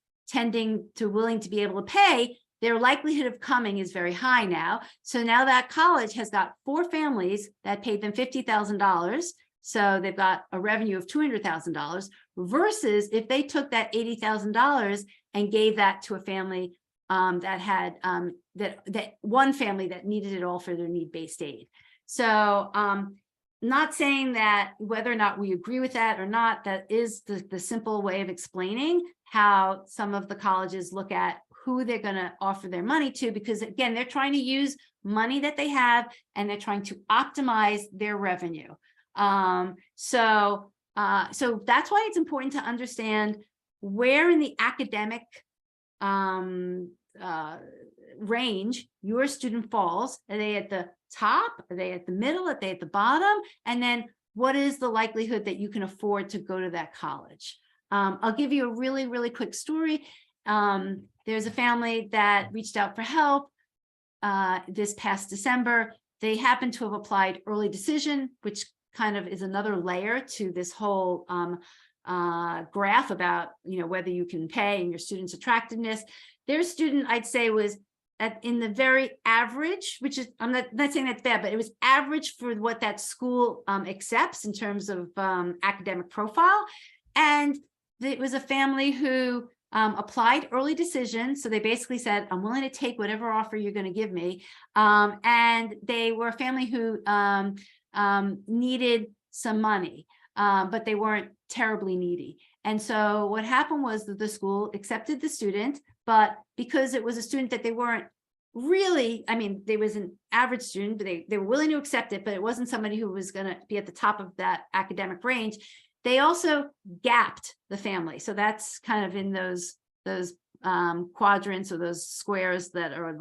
willing to be able to pay, their likelihood of coming is very high now. So now that college has got 4 families that paid them $50,000. So they've got a revenue of $200,000 versus if they took that $80,000 and gave that to a family that had that one family that needed it all for their need-based aid. So not saying that whether or not we agree with that or not, that is the simple way of explaining how some of the colleges look at who they're going to offer their money to, because again, they're trying to use money that they have and they're trying to optimize their revenue. So that's why it's important to understand where in the academic range your student falls. Are they at the top? Are they at the middle? Are they at the bottom? And then what is the likelihood that you can afford to go to that college? I'll give you a really, really quick story. There's a family that reached out for help this past December. They happen to have applied early decision, which kind of is another layer to this whole graph about, whether you can pay and your student's attractiveness. Their student, I'd say, was in the very average, which is, I'm not saying that's bad, but it was average for what that school accepts in terms of academic profile. And it was a family who applied early decision. So they basically said, I'm willing to take whatever offer you're going to give me. And they were a family who needed some money, but they weren't terribly needy. And so what happened was that the school accepted the student, but because it was a student that they weren't really, there was an average student, but they were willing to accept it, but it wasn't somebody who was going to be at the top of that academic range. They also gapped the family. So that's kind of in those quadrants or those squares that are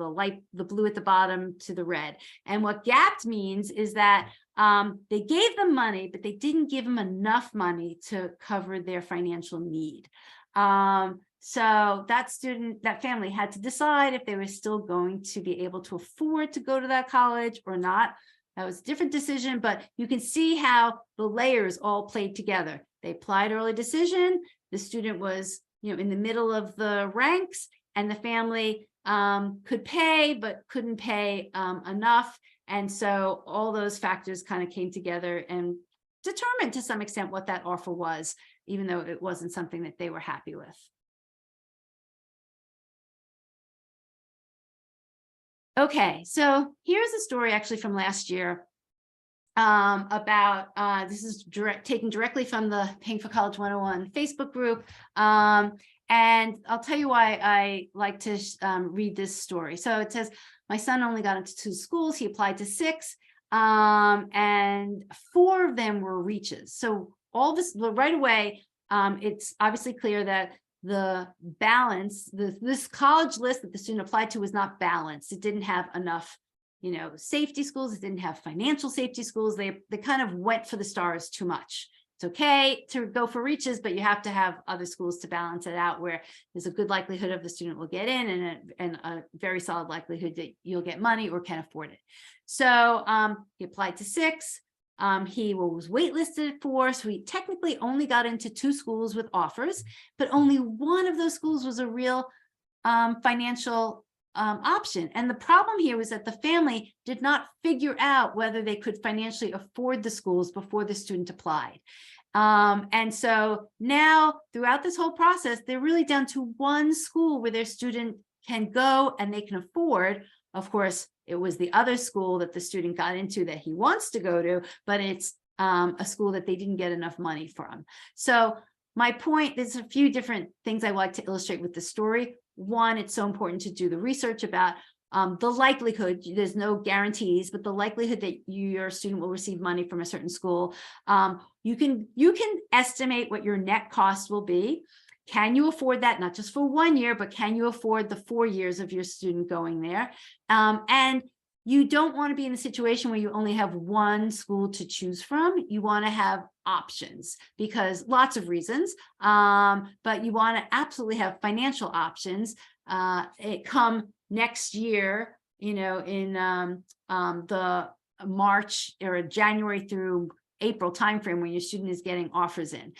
the blue at the bottom to the red. And what gapped means is that they gave them money, but they didn't give them enough money to cover their financial need. So that family had to decide if they were still going to be able to afford to go to that college or not. That was a different decision, but you can see how the layers all played together. They applied early decision. The student was, in the middle of the ranks, and the family could pay, but couldn't pay enough. And so all those factors kind of came together and determined to some extent what that offer was, even though it wasn't something that they were happy with. Okay, so here's a story actually from last year about, this is taken directly from the Paying for College 101 Facebook group. And I'll tell you why I like to read this story. So it says, my son only got into 2 schools. He applied to 6, and 4 of them were reaches. So all this right away, it's obviously clear that the balance, this college list that the student applied to was not balanced. It didn't have enough, safety schools. It didn't have financial safety schools. They kind of went for the stars too much. It's okay to go for reaches, but you have to have other schools to balance it out, where there's a good likelihood of the student will get in and a very solid likelihood that you'll get money or can afford it. So he applied to 6. He was waitlisted for, so he technically only got into 2 schools with offers, but only one of those schools was a real financial option. And the problem here was that the family did not figure out whether they could financially afford the schools before the student applied. And so now throughout this whole process, they're really down to 1 school where their student can go and they can afford. Of course, it was the other school that the student got into that he wants to go to, but it's a school that they didn't get enough money from. So my point, there's a few different things I like to illustrate with the story. One, it's so important to do the research about the likelihood, there's no guarantees, but the likelihood that your student will receive money from a certain school. You can estimate what your net cost will be. Can you afford that, not just for 1 year, but can you afford the 4 years of your student going there? And you don't want to be in a situation where you only have 1 school to choose from. You want to have options, because lots of reasons, but you want to absolutely have financial options. it come next year, you know, in the March or January through April timeframe when your student is getting offers in.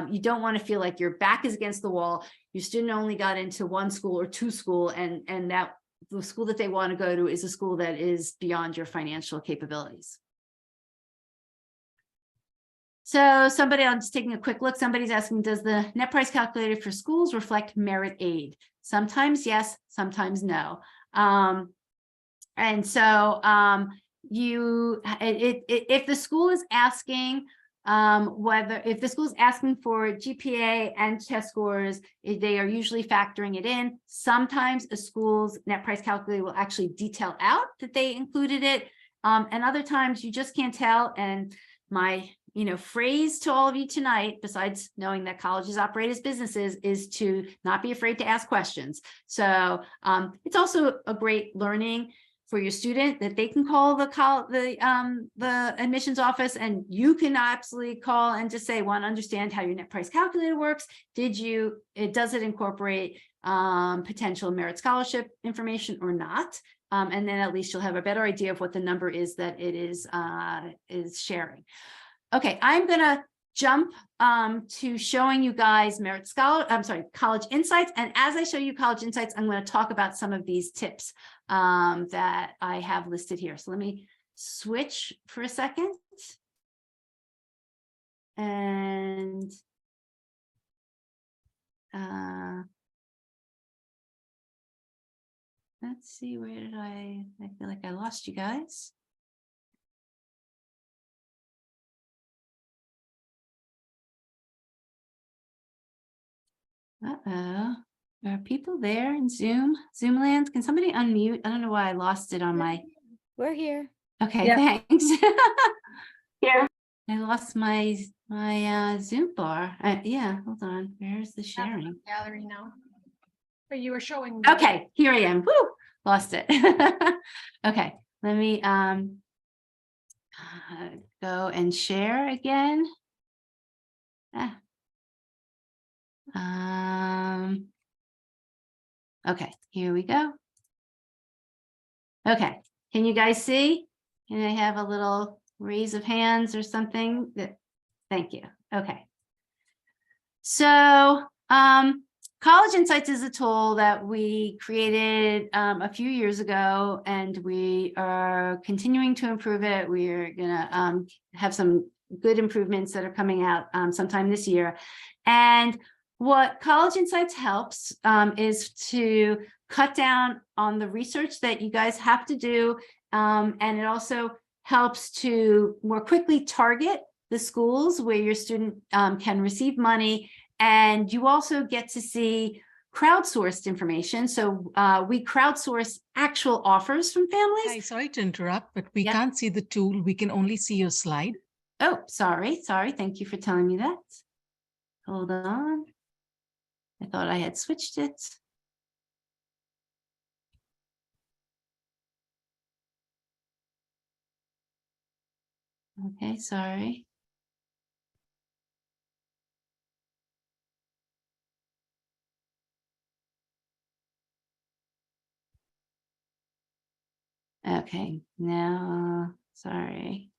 You don't want to feel like your back is against the wall. Your student only got into one school or two school, and that the school that they want to go to is a school that is beyond your financial capabilities. So somebody, I'm just taking a quick look. Somebody's asking, does the net price calculator for schools reflect merit aid? Sometimes yes, sometimes no. And so if the school is asking if the school is asking for GPA and test scores, they are usually factoring it in. Sometimes a school's net price calculator will actually detail out that they included it. And other times you just can't tell. And my phrase to all of you tonight, besides knowing that colleges operate as businesses, is to not be afraid to ask questions. So it's also a great learning for your student that they can call the admissions office, and you can absolutely call and just say, want to understand how your net price calculator works. Does it incorporate potential merit scholarship information or not? And then at least you'll have a better idea of what the number is that it is sharing. Okay, I'm gonna jump to showing you guys College Insights. And as I show you College Insights, I'm going to talk about some of these tips that I have listed here. So let me switch for a second. And let's see, where did I feel like I lost you guys. Uh-oh, are people there in Zoom land? Can somebody unmute? I don't know why I lost it on my. We're here. Okay, Yep. thanks. Here. I lost my Zoom bar. Yeah, hold on. Where's the sharing? Gallery now. But you were showing me. Okay, here I am. Woo! Lost it. Okay, let me go and share again. Okay, here we go. Okay, can you guys see? Can I have a little raise of hands or something? Thank you. Okay. So College Insights is a tool that we created a few years ago, and we are continuing to improve it. We're gonna have some good improvements that are coming out sometime this year. And what College Insights helps is to cut down on the research that you guys have to do. And it also helps to more quickly target the schools where your student can receive money. And you also get to see crowdsourced information. So we crowdsource actual offers from families. Hi, sorry to interrupt, but we can't see the tool. We can only see your slide. Oh, sorry. Thank you for telling me that. Hold on. I thought I had switched it. Okay, sorry. Okay, now, sorry.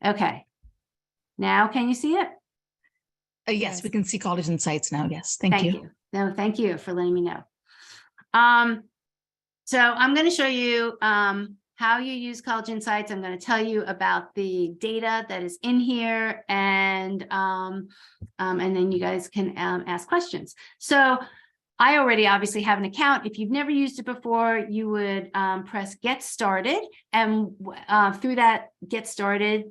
Okay, now can you see it? Yes, we can see College Insights now. Yes, thank you. No, thank you for letting me know. So I'm going to show you how you use College Insights. I'm going to tell you about the data that is in here, and then you guys can ask questions. So I already obviously have an account. If you've never used it before, you would press Get Started, and through that Get Started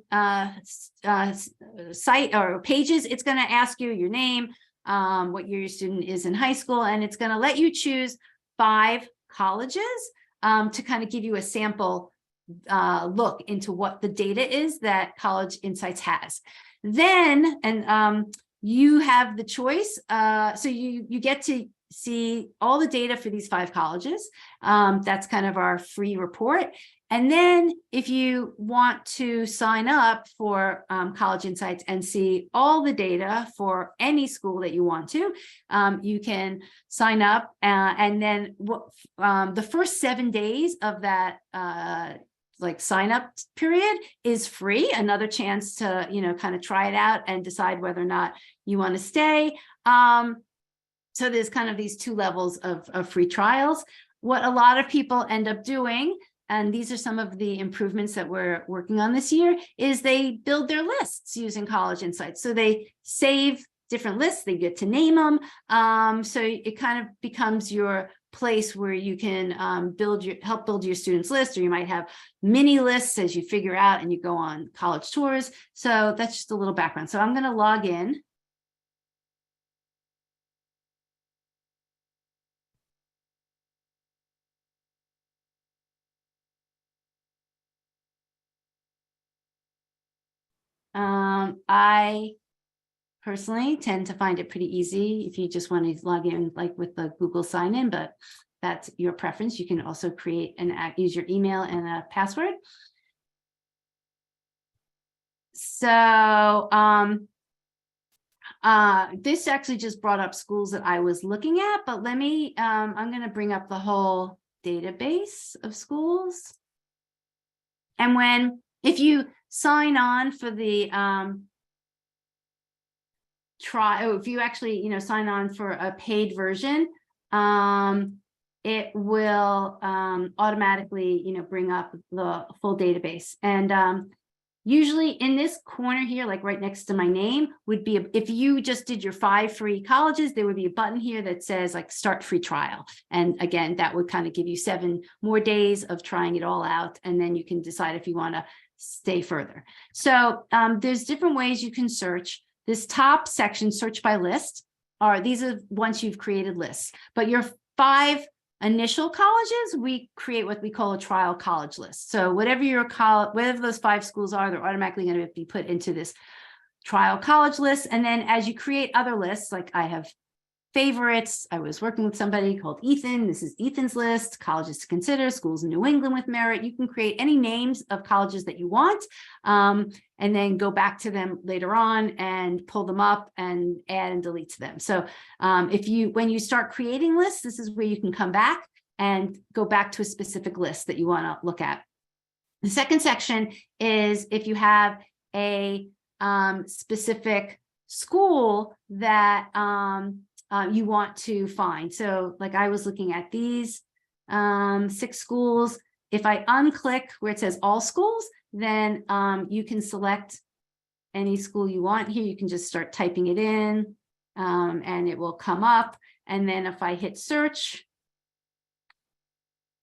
site or pages, it's going to ask you your name, what year your student is in high school, and it's going to let you choose 5 colleges to kind of give you a sample look into what the data is that College Insights has. Then, you have the choice. So you get to see all the data for these 5 colleges. That's kind of our free report. And then if you want to sign up for College Insights and see all the data for any school that you want to, you can sign up. And then the first 7 days of that like sign up period is free, another chance to, kind of try it out and decide whether or not you want to stay. So there's kind of these 2 levels of free trials. What a lot of people end up doing, and these are some of the improvements that we're working on this year, is they build their lists using College Insights. So they save different lists, they get to name them. So it kind of becomes your place where you can help build your students list, or you might have mini lists as you figure out and you go on college tours. So that's just a little background. So I'm going to log in. I personally tend to find it pretty easy if you just want to log in like with the Google sign in, but that's your preference. You can also create and use your email and a password. So this actually just brought up schools that I was looking at, but let me, I'm going to bring up the whole database of schools. And if you sign on for the if you actually, sign on for a paid version, it will automatically, bring up the full database. And usually in this corner here, like right next to my name, would be, if you just did your 5 free colleges, there would be a button here that says like start free trial. And again, that would kind of give you 7 more days of trying it all out. And then you can decide if you want to stay further. So there's different ways you can search. This top section, search by list, these are once you've created lists. But your 5 initial colleges, we create what we call a trial college list. So whatever whatever those 5 schools are, they're automatically going to be put into this trial college list. And then as you create other lists, like I have favorites, I was working with somebody called Ethan. This is Ethan's list, colleges to consider, schools in New England with merit. You can create any names of colleges that you want, and then go back to them later on and pull them up and add and delete to them. So when you start creating lists, this is where you can come back and go back to a specific list that you want to look at. The second section is if you have a specific school that you want to find. So like I was looking at these 6 schools. If I unclick where it says all schools, then you can select any school you want here. You can just start typing it in and it will come up. And then if I hit search,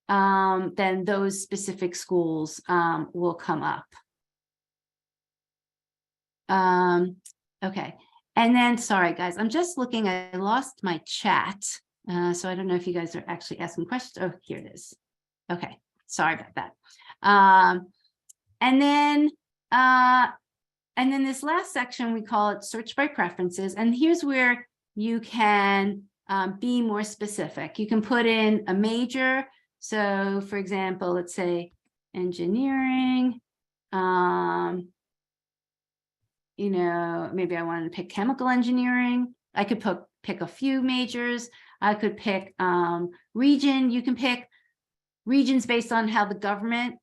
then those specific schools will come up. Okay. And then, sorry, guys, I'm just looking, I lost my chat. So I don't know if you guys are actually asking questions. Oh, here it is. Okay, sorry about that. And then this last section, we call it search by preferences. And here's where you can be more specific. You can put in a major. So for example, let's say engineering, maybe I wanted to pick chemical engineering. I could pick a few majors. I could pick region. You can pick regions based on how the government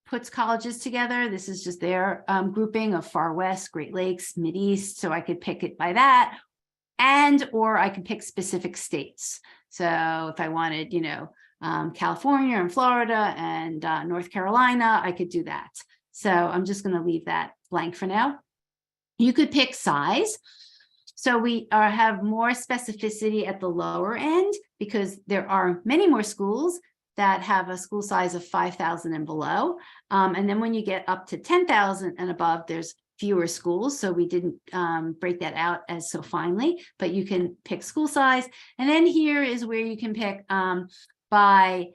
puts colleges together. This is just their grouping of Far West, Great Lakes, Mideast. So I could pick it by that. Or I could pick specific states. So if I wanted, California and Florida and North Carolina, I could do that. So I'm just going to leave that blank for now. You could pick size. So we have more specificity at the lower end because there are many more schools that have a school size of 5,000 and below. And then when you get up to 10,000 and above, there's fewer schools. So we didn't break that out as so finely, but you can pick school size. And then here is where you can pick by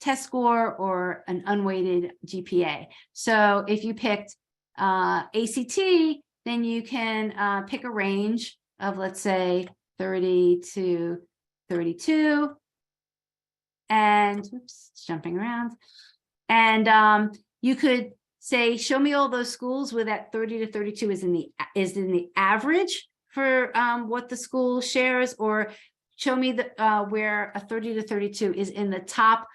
test score or an unweighted GPA. So if you picked ACT, then you can pick a range of, let's say, 30 to 32. and oops, it's jumping around. And you could say, show me all those schools where that 30 to 32 is in the average for what the school shares, or show me the where a 30 to 32 is in the top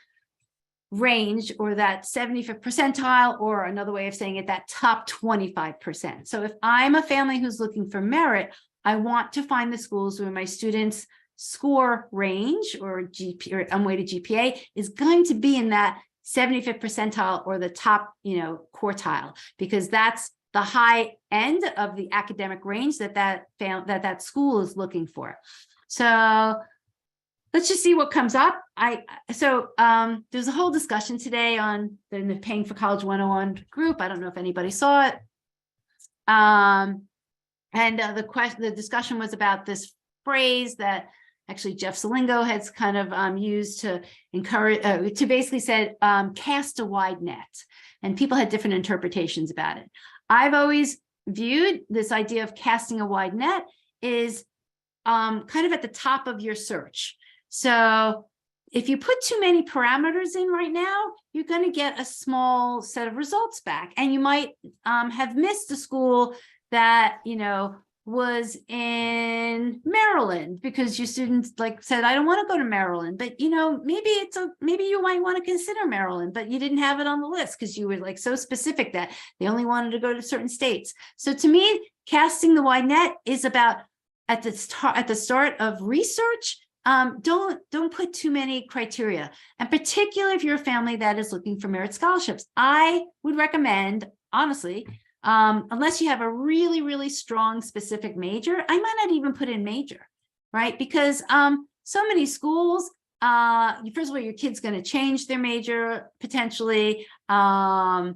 range, or that 75th percentile, or another way of saying it, that top 25%. So if I'm a family who's looking for merit, I want to find the schools where my students' score range or GP or unweighted GPA is going to be in that 75th percentile or the top, quartile, because that's the high end of the academic range that school is looking for. So let's just see what comes up. There's a whole discussion today on the Paying for College 101 group. I don't know if anybody saw it. The discussion was about this phrase that actually Jeff Salingo has kind of used to encourage, to basically said, cast a wide net. And people had different interpretations about it. I've always viewed this idea of casting a wide net is kind of at the top of your search. So if you put too many parameters in right now, you're going to get a small set of results back. And you might have missed a school that, was in Maryland because your students said, I don't want to go to Maryland, but maybe you might want to consider Maryland, but you didn't have it on the list because you were so specific that they only wanted to go to certain states. So to me, casting the wide net is about at the start of research. Don't put too many criteria, and particularly if you're a family that is looking for merit scholarships, I would recommend, honestly, unless you have a really, really strong specific major, I might not even put in major, right? Because so many schools, first of all, your kid's going to change their major potentially. You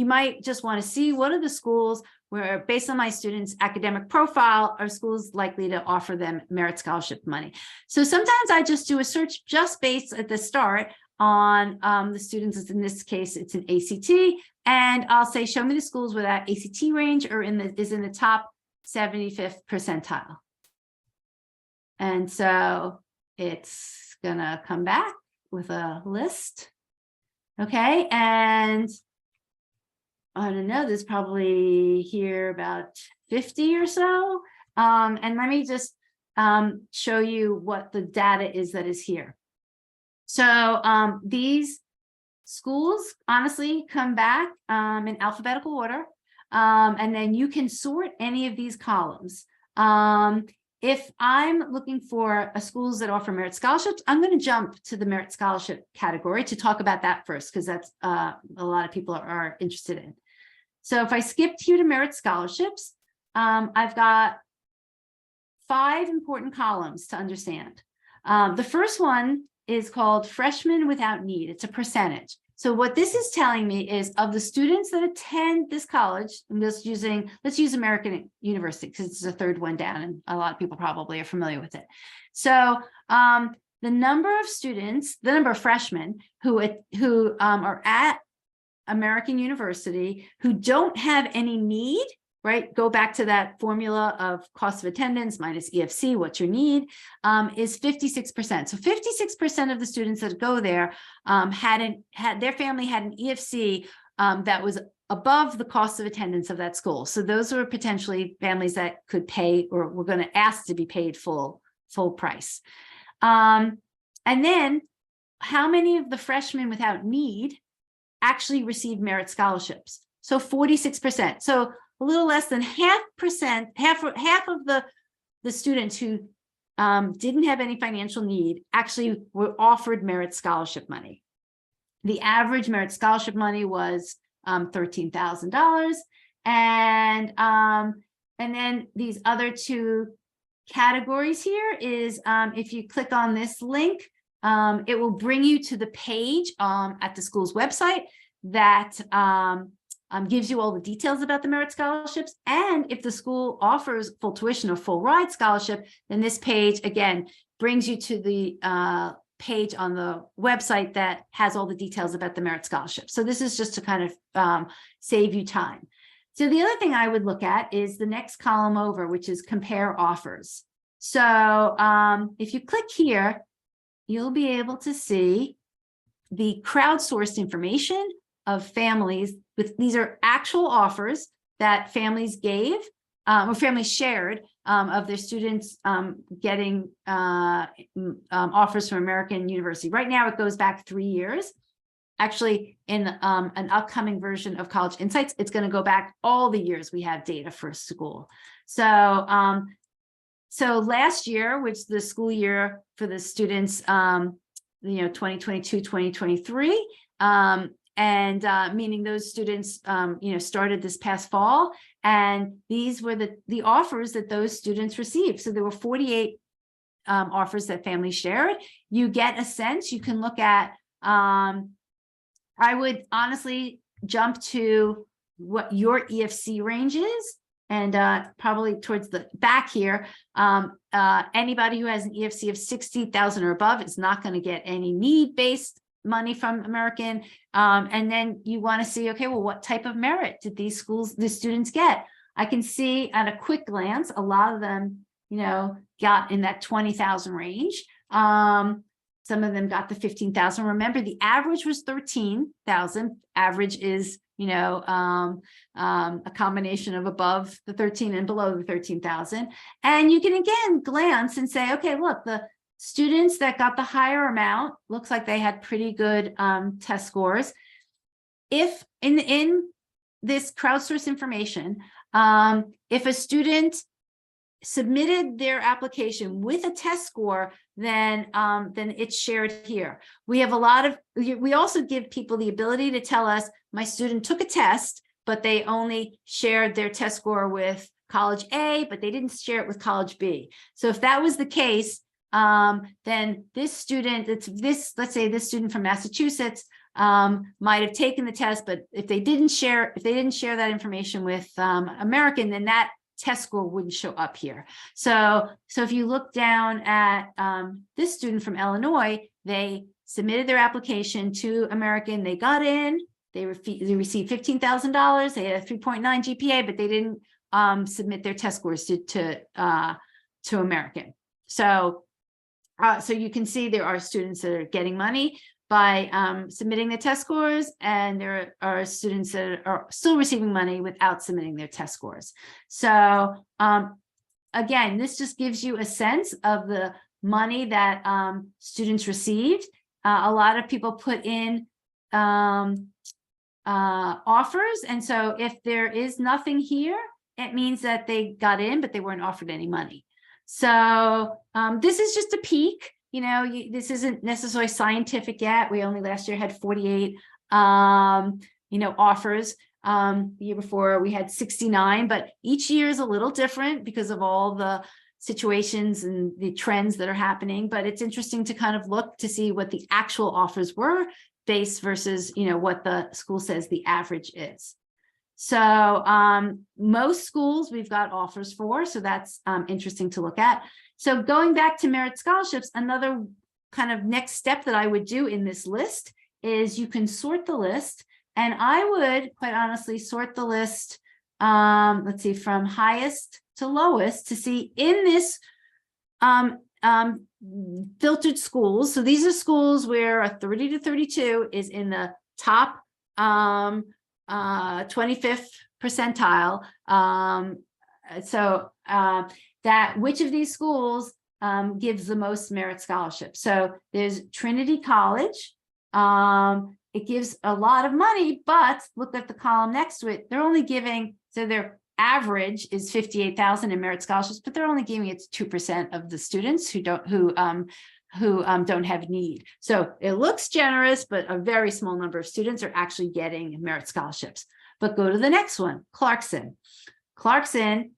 might just want to see what are the schools where, based on my students' academic profile, are schools likely to offer them merit scholarship money. So sometimes I just do a search just based at the start on the students. In this case, it's an ACT, and I'll say, show me the schools where that ACT range is in the top 75th percentile. And so it's gonna come back with a list. Okay, and I don't know, there's probably here about 50 or so. And let me just show you what the data is that is here. So these schools honestly come back in alphabetical order, and then you can sort any of these columns. If I'm looking for schools that offer merit scholarships, I'm going to jump to the merit scholarship category to talk about that first, because that's a lot of people are interested in. So if I skipped here to merit scholarships, I've got 5 important columns to understand. The first one is called freshmen without need. It's a percentage. So what this is telling me is of the students that attend this college, let's use American University because it's the third one down and a lot of people probably are familiar with it. So the number of freshmen who are at American University who don't have any need, right? Go back to that formula of cost of attendance minus EFC, what's your need, is 56%. So 56% of the students that go there their family had an EFC that was above the cost of attendance of that school. So those were potentially families that could pay or were going to ask to be paid full price. And then how many of the freshmen without need actually receive merit scholarships? So 46%. So a little less than half of the students who didn't have any financial need actually were offered merit scholarship money. The average merit scholarship money was $13,000. And then these other 2 categories here is if you click on this link, it will bring you to the page at the school's website that gives you all the details about the merit scholarships. And if the school offers full tuition or full ride scholarship, then this page, again, brings you to the page on the website that has all the details about the merit scholarship. So this is just to kind of save you time. So the other thing I would look at is the next column over, which is compare offers. So if you click here, you'll be able to see the crowdsourced information of families with, these are actual offers that families gave or families shared of their students getting offers from American University. Right now, it goes back 3 years. Actually, in an upcoming version of College Insights, it's going to go back all the years we have data for a school. So, so last year, which the school year for the students, 2022, 2023, meaning those students, started this past fall, and these were the offers that those students received. So there were 48 offers that families shared. You get a sense, you can look at, I would honestly jump to what your EFC range is, and probably towards the back here, anybody who has an EFC of 60,000 or above is not going to get any need-based money from American. And then you want to see, okay, well, what type of merit did the students get? I can see at a quick glance, a lot of them, got in that 20,000 range. Some of them got the 15,000. Remember, the average was 13,000. Average is, a combination of above the 13 and below the 13,000. And you can again glance and say, okay, look, the students that got the higher amount looks like they had pretty good test scores. If in this crowdsourced information, if a student submitted their application with a test score, then it's shared here. We have a lot of, we also give people the ability to tell us, my student took a test, but they only shared their test score with college A, but they didn't share it with college B. So if that was the case, then this student, let's say this student from Massachusetts might have taken the test, but if they didn't share that information with American, then that test score wouldn't show up here. So if you look down at this student from Illinois, they submitted their application to American, they got in, they received $15,000, they had a 3.9 GPA, but they didn't submit their test scores to American. So you can see there are students that are getting money by submitting their test scores, and there are students that are still receiving money without submitting their test scores. So again, this just gives you a sense of the money that students received. A lot of people put in offers, and so if there is nothing here, it means that they got in, but they weren't offered any money. So this is just a peek. This isn't necessarily scientific yet. We only last year had 48, offers. The year before we had 69, but each year is a little different because of all the situations and the trends that are happening. But it's interesting to kind of look to see what the actual offers were based versus, what the school says the average is. So most schools we've got offers for, so that's interesting to look at. So going back to merit scholarships, another kind of next step that I would do in this list is you can sort the list. And I would quite honestly sort the list, let's see, from highest to lowest to see in this filtered schools. So these are schools where a 30 to 32 is in the top 25th percentile. That which of these schools gives the most merit scholarship. So there's Trinity College. It gives a lot of money, but look at the column next to it. They're only giving, so their average is 58,000 in merit scholarships, but they're only giving it to 2% of the students who don't have need. So it looks generous, but a very small number of students are actually getting merit scholarships. But go to the next one, Clarkson. Clarkson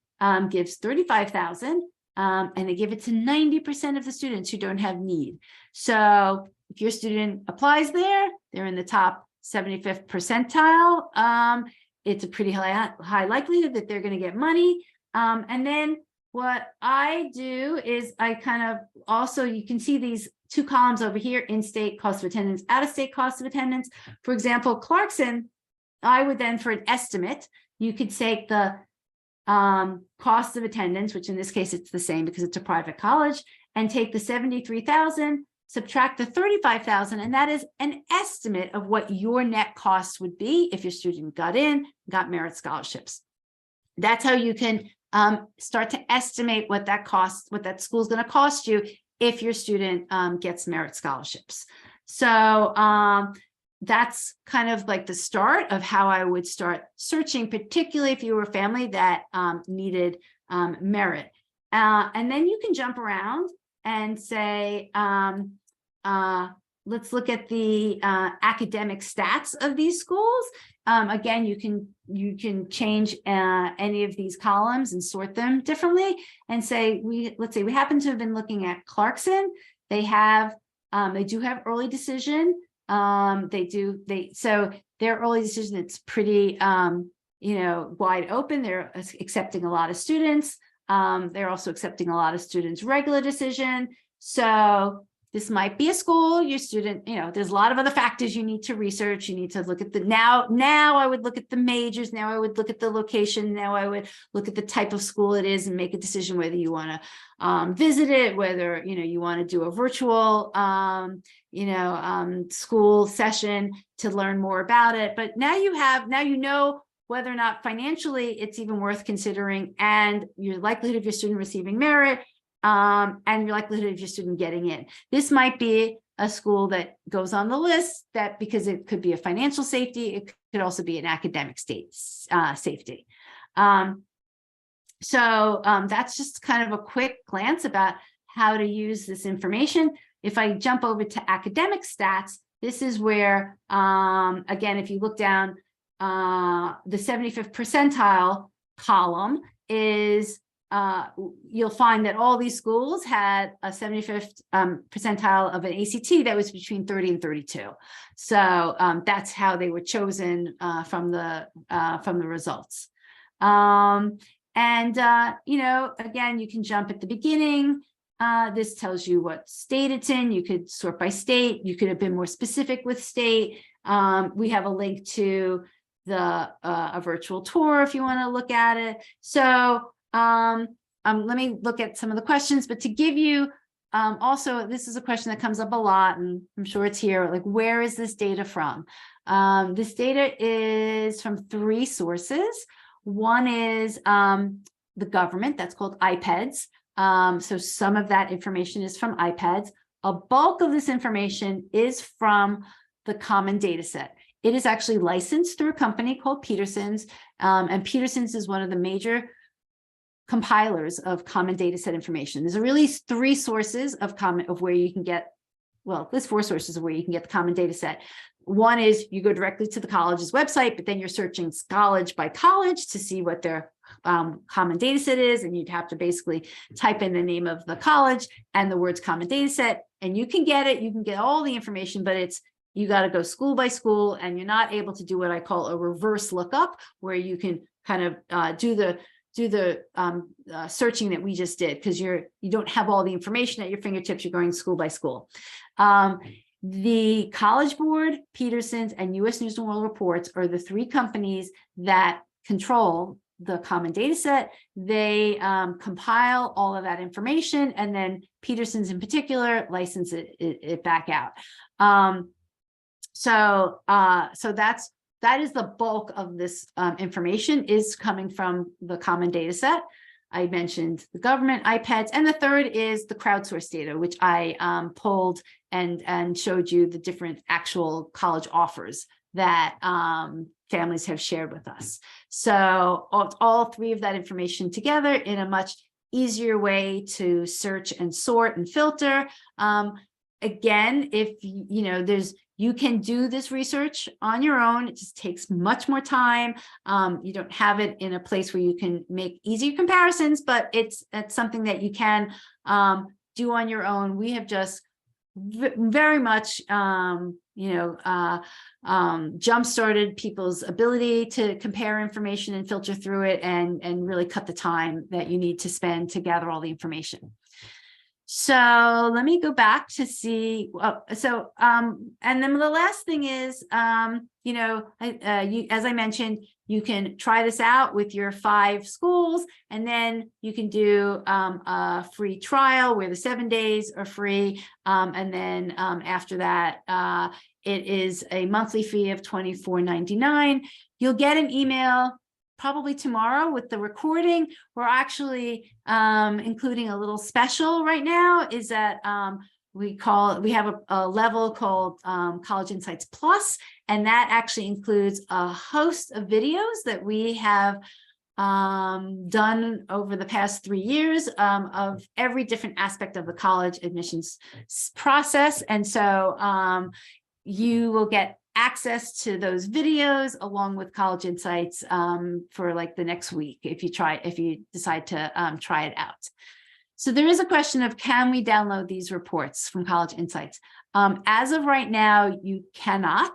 gives 35,000, and they give it to 90% of the students who don't have need. So if your student applies there, they're in the top 75th percentile. It's a pretty high likelihood that they're going to get money. And then what I do is I kind of also, you can see these two columns over here, in-state cost of attendance, out-of-state cost of attendance. For example, Clarkson, I would then, for an estimate, you could take the cost of attendance, which in this case, it's the same because it's a private college, and take the 73,000 subtract the 35,000, and that is an estimate of what your net costs would be if your student got merit scholarships. That's how you can start to estimate what that costs, what that school's going to cost you if your student gets merit scholarships. So that's kind of like the start of how I would start searching, particularly if you were a family that needed merit. And then you can jump around and say, let's look at the academic stats of these schools. Again, you can change any of these columns and sort them differently and say, let's say we happen to have been looking at Clarkson. They do have early decision. So their early decision, it's pretty, wide open. They're accepting a lot of students. They're also accepting a lot of students' regular decision. So this might be a school, your student, there's a lot of other factors you need to research. You need to look at now I would look at the majors. Now I would look at the location. Now I would look at the type of school it is and make a decision whether you want to visit it, whether, you want to do a virtual, school session to learn more about it. But now you know whether or not financially it's even worth considering, and your likelihood of your student receiving merit, and your likelihood of your student getting in. This might be a school that goes on the list because it could be a financial safety. It could also be an academic safety. So that's just kind of a quick glance about how to use this information. If I jump over to academic stats, this is where, again, if you look down, the 75th percentile column is, you'll find that all these schools had a 75th percentile of an ACT that was between 30 and 32. So that's how they were chosen from the results. Again, you can jump at the beginning. This tells you what state it's in. You could sort by state. You could have been more specific with state. We have a link to a virtual tour if you want to look at it. So let me look at some of the questions, but to give you also, this is a question that comes up a lot, and I'm sure it's here, like, where is this data from? This data is from 3 sources. One is the government, that's called iPads. So some of that information is from iPads. A bulk of this information is from the Common Data Set. It is actually licensed through a company called Peterson's, and Peterson's is one of the major compilers of Common Data Set information. There's really 3 sources of where you can get, well, there's 4 sources of where you can get the Common Data Set. One is you go directly to the college's website, but then you're searching college by college to see what their Common Data Set is, and you'd have to basically type in the name of the college and the words Common Data Set, and you can get it. You can get all the information, but you got to go school by school, and you're not able to do what I call a reverse lookup, where you can kind of do the searching that we just did, because you don't have all the information at your fingertips. You're going school by school. The College Board, Peterson's, and U.S. News and World Reports are the 3 companies that control the Common Data Set. They compile all of that information, and then Peterson's in particular license it back out. So that is the bulk of this information is coming from the Common Data Set. I mentioned the government, iPads, and the third is the crowdsourced data, which I pulled and showed you the different actual college offers that families have shared with us. So all 3 of that information together in a much easier way to search and sort and filter. Again, if you can do this research on your own. It just takes much more time. You don't have it in a place where you can make easier comparisons, but it's something that you can do on your own. We have just very much, jump-started people's ability to compare information and filter through it, and really cut the time that you need to spend to gather all the information. So let me go back to see. And then the last thing is, as I mentioned, you can try this out with your 5 schools, and then you can do a free trial where the 7 days are free. And then after that, it is a monthly fee of $24.99. You'll get an email probably tomorrow with the recording. We're actually including a little special right now, is that we have a level called College Insights Plus, and that actually includes a host of videos that we have done over the past 3 years of every different aspect of the college admissions process. And so you will get access to those videos along with College Insights for like the next week if you decide to try it out. So there is a question of, can we download these reports from College Insights? As of right now, you cannot.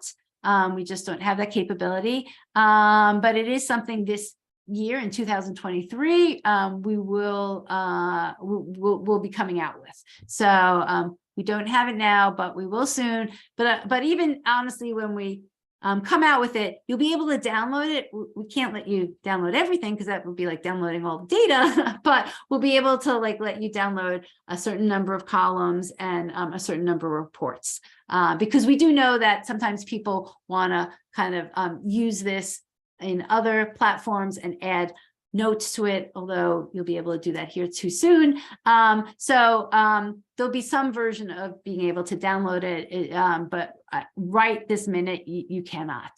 We just don't have that capability. But it is something this year in 2023 we'll be coming out with. So we don't have it now, but we will soon. But even honestly, when we come out with it, you'll be able to download it. We can't let you download everything because that would be like downloading all the data, but we'll be able to like let you download a certain number of columns and a certain number of reports. Because we do know that sometimes people want to kind of use this in other platforms and add notes to it, although you'll be able to do that here too soon. There'll be some version of being able to download it, but right this minute, you cannot.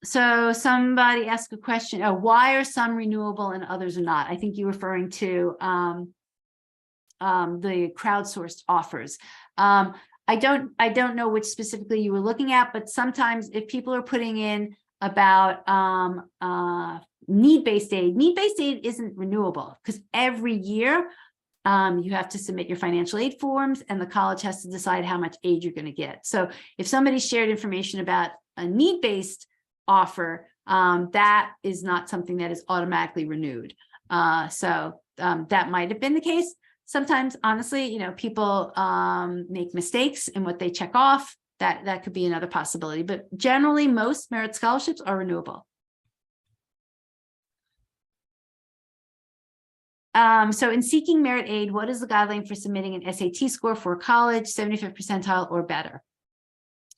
So somebody asked a question, why are some renewable and others are not? I think you're referring to the crowdsourced offers. I don't know which specifically you were looking at, but sometimes if people are putting in about need-based aid isn't renewable because every year you have to submit your financial aid forms and the college has to decide how much aid you're going to get. So if somebody shared information about a need-based offer, that is not something that is automatically renewed. That might have been the case. Sometimes, honestly, people make mistakes in what they check off. That could be another possibility. But generally, most merit scholarships are renewable. So in seeking merit aid, what is the guideline for submitting an SAT score for a college, 75th percentile or better?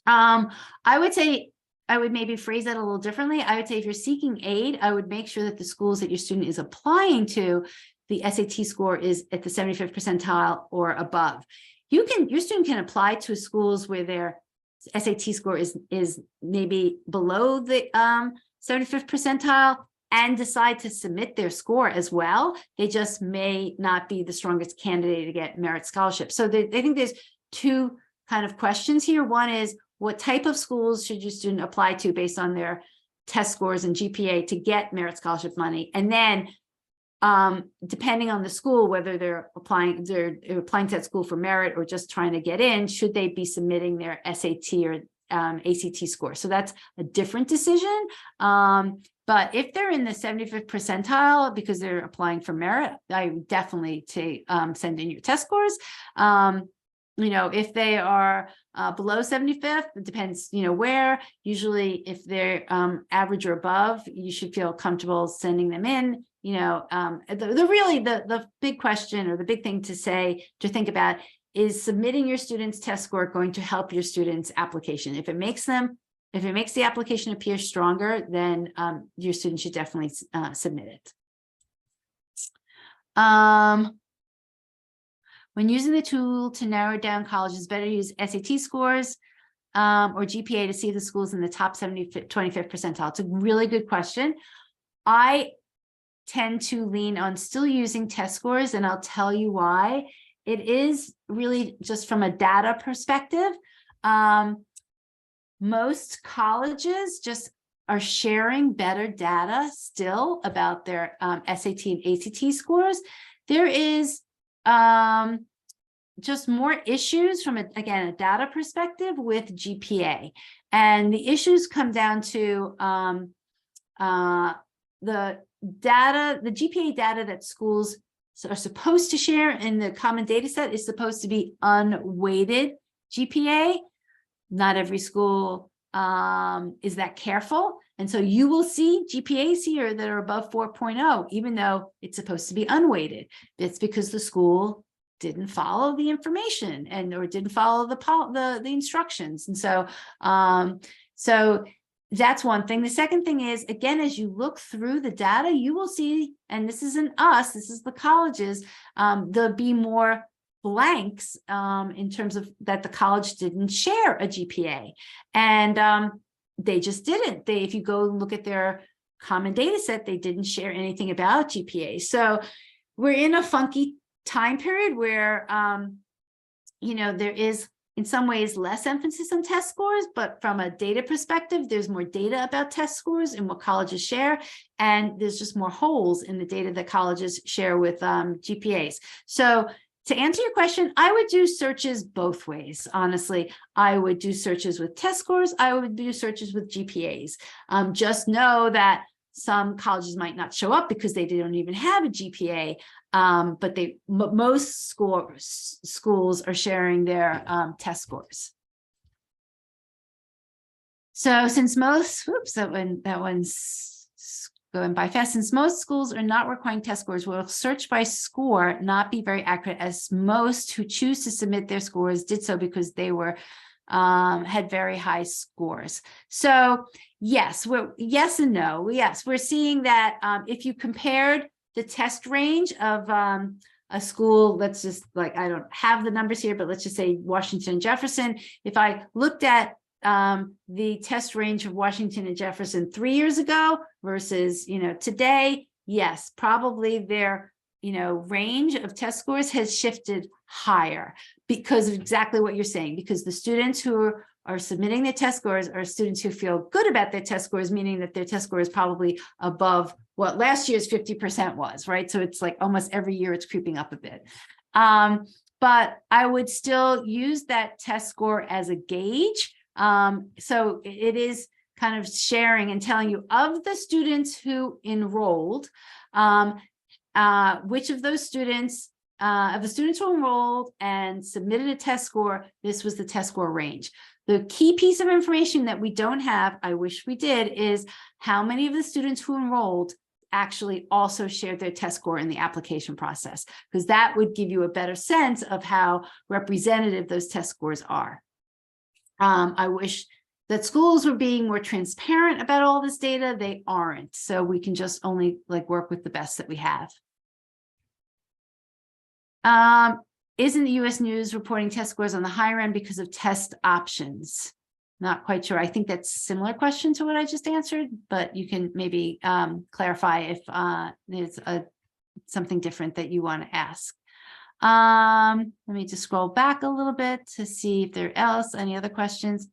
I would say, I would maybe phrase that a little differently. I would say if you're seeking aid, I would make sure that the schools that your student is applying to, the SAT score is at the 75th percentile or above. Your student can apply to schools where their SAT score is maybe below the 75th percentile and decide to submit their score as well. They just may not be the strongest candidate to get merit scholarship. So I think there's 2 kind of questions here. One is, what type of schools should your student apply to based on their test scores and GPA to get merit scholarship money? And then depending on the school, whether they're applying to that school for merit or just trying to get in, should they be submitting their SAT or ACT score? So that's a different decision. But if they're in the 75th percentile because they're applying for merit, I would definitely send in your test scores. If they are below 75th, it depends, where. Usually if they're average or above, you should feel comfortable sending them in. The big question or the big thing to think about is submitting your student's test score going to help your student's application. If it makes the application appear stronger, then your student should definitely submit it. When using the tool to narrow down colleges, better use SAT scores or GPA to see if the school's in the top 25th percentile. It's a really good question. I tend to lean on still using test scores, and I'll tell you why. It is really just from a data perspective. Most colleges just are sharing better data still about their SAT and ACT scores. There is just more issues from, a data perspective with GPA. And the issues come down to the data, the GPA data that schools are supposed to share in the common data set is supposed to be unweighted GPA. Not every school is that careful. And so you will see GPAs here that are above 4.0, even though it's supposed to be unweighted. It's because the school didn't follow the information or didn't follow the instructions. And so, so that's one thing. The second thing is, again, as you look through the data, you will see, and this isn't us, this is the colleges, there'll be more blanks in terms of that the college didn't share a GPA. And they just didn't. If you go and look at their common data set, they didn't share anything about GPA. So we're in a funky time period where, there is in some ways less emphasis on test scores, but from a data perspective, there's more data about test scores and what colleges share. And there's just more holes in the data that colleges share with GPAs. So to answer your question, I would do searches both ways. Honestly, I would do searches with test scores. I would do searches with GPAs. Just know that some colleges might not show up because they don't even have a GPA, but most schools are sharing their test scores. So since most, that one's going by fast. Since most schools are not requiring test scores, will search by score not be very accurate, as most who choose to submit their scores did so because they had very high scores. So yes, yes and no. Yes, we're seeing that if you compared the test range of a school, let's just I don't have the numbers here, but let's just say Washington and Jefferson. If I looked at the test range of Washington and Jefferson 3 years ago versus, today, yes, probably their, range of test scores has shifted higher because of exactly what you're saying, because the students who are submitting their test scores are students who feel good about their test scores, meaning that their test score is probably above what last year's 50% was, right? So it's like almost every year it's creeping up a bit. But I would still use that test score as a gauge. So it is kind of sharing and telling you of the students who enrolled, which of those students, of the students who enrolled and submitted a test score, this was the test score range. The key piece of information that we don't have, I wish we did, is how many of the students who enrolled actually also shared their test score in the application process, because that would give you a better sense of how representative those test scores are. I wish that schools were being more transparent about all this data. They aren't. So we can just only work with the best that we have. Isn't the US News reporting test scores on the higher end because of test options? Not quite sure. I think that's a similar question to what I just answered, but you can maybe clarify if there's something different that you want to ask. Let me just scroll back a little bit to see if there else any other questions.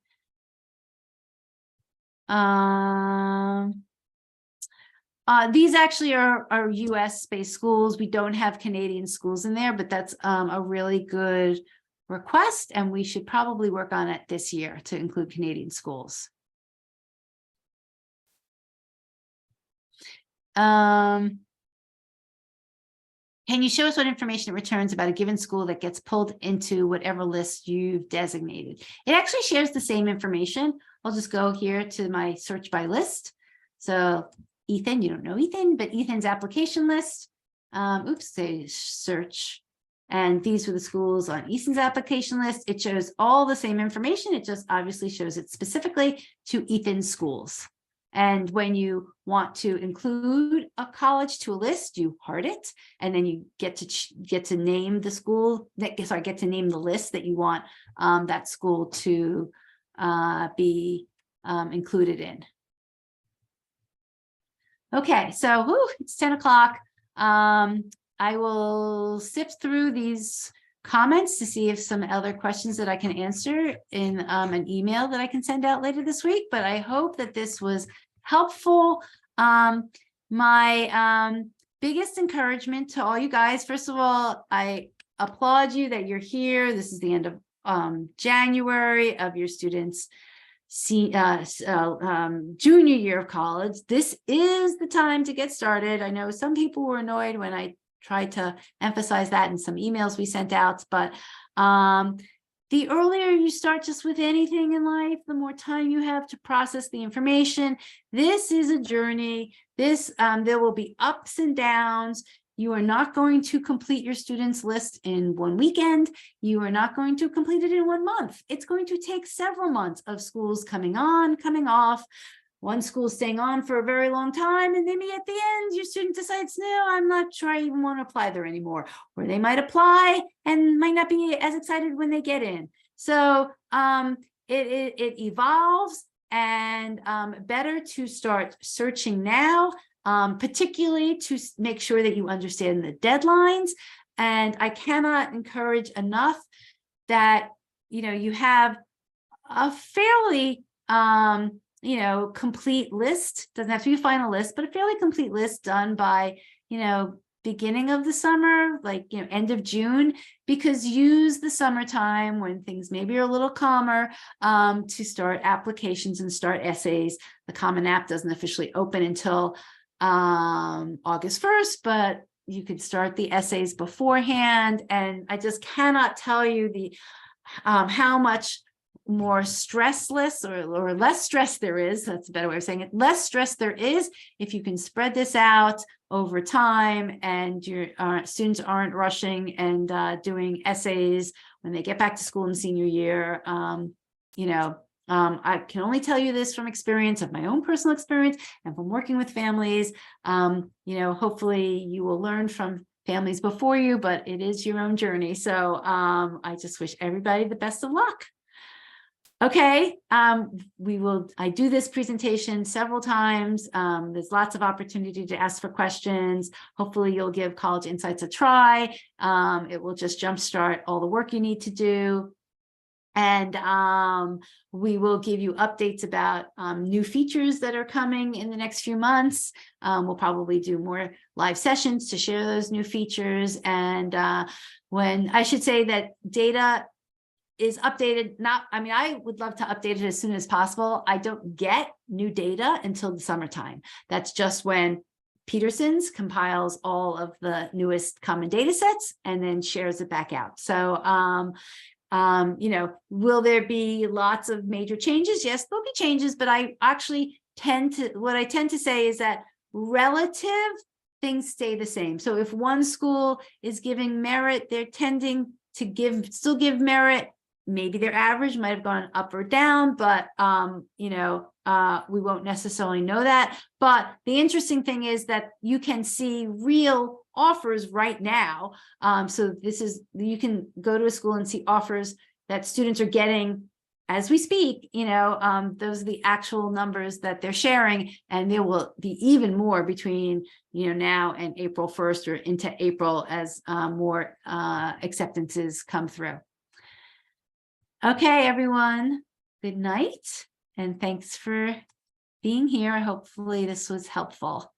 These actually are US based schools. We don't have Canadian schools in there, but that's a really good request, and we should probably work on it this year to include Canadian schools. Can you show us what information it returns about a given school that gets pulled into whatever list you've designated? It actually shares the same information. I'll just go here to my search by list. So Ethan, you don't know Ethan, but Ethan's application list. Say search. And these were the schools on Ethan's application list. It shows all the same information. It just obviously shows it specifically to Ethan's schools. And when you want to include a college to a list, you heart it, and then you get to name the school. Get to name the list that you want that school to be included in. Okay, so it's 10 o'clock. I will sift through these comments to see if some other questions that I can answer in an email that I can send out later this week. But I hope that this was helpful. My biggest encouragement to all you guys, first of all, I applaud you that you're here. This is the end of January of your students junior year of college, this is the time to get started. I know some people were annoyed when I tried to emphasize that in some emails we sent out, but the earlier you start just with anything in life, the more time you have to process the information. This is a journey. There will be ups and downs. You are not going to complete your students list in one weekend. You are not going to complete it in 1 month. It's going to take several months of schools coming on, coming off. One school staying on for a very long time, and maybe at the end, your student decides, no, I'm not sure I even want to apply there anymore. Or they might apply and might not be as excited when they get in. So it evolves, and better to start searching now, particularly to make sure that you understand the deadlines. And I cannot encourage enough that, you have a fairly, complete list. Doesn't have to be a final list, but a fairly complete list done by, beginning of the summer, like, end of June, because use the summertime when things maybe are a little calmer, to start applications and start essays. The Common App doesn't officially open until August 1st, but you could start the essays beforehand. And I just cannot tell you how much more stressless or less stress there is. That's a better way of saying it. Less stress there is if you can spread this out over time, and your students aren't rushing and doing essays when they get back to school in senior year. I can only tell you this from experience, of my own personal experience, and from working with families. Hopefully you will learn from families before you, but it is your own journey. So I just wish everybody the best of luck. Okay, I do this presentation several times. There's lots of opportunity to ask for questions. Hopefully you'll give College Insights a try. It will just jumpstart all the work you need to do. And we will give you updates about new features that are coming in the next few months. We'll probably do more live sessions to share those new features. And when I should say that data is updated, I would love to update it as soon as possible. I don't get new data until the summertime. That's just when Peterson's compiles all of the newest common data sets and then shares it back out. So, will there be lots of major changes? Yes, there'll be changes, but I actually tend to say is that relative things stay the same. So if one school is giving merit, they're tending to still give merit. Maybe their average might have gone up or down, but we won't necessarily know that. But the interesting thing is that you can see real offers right now. So you can go to a school and see offers that students are getting as we speak. Those are the actual numbers that they're sharing, and there will be even more between now and April 1st or into April as more acceptances come through. Okay, everyone, good night, and thanks for being here. Hopefully this was helpful.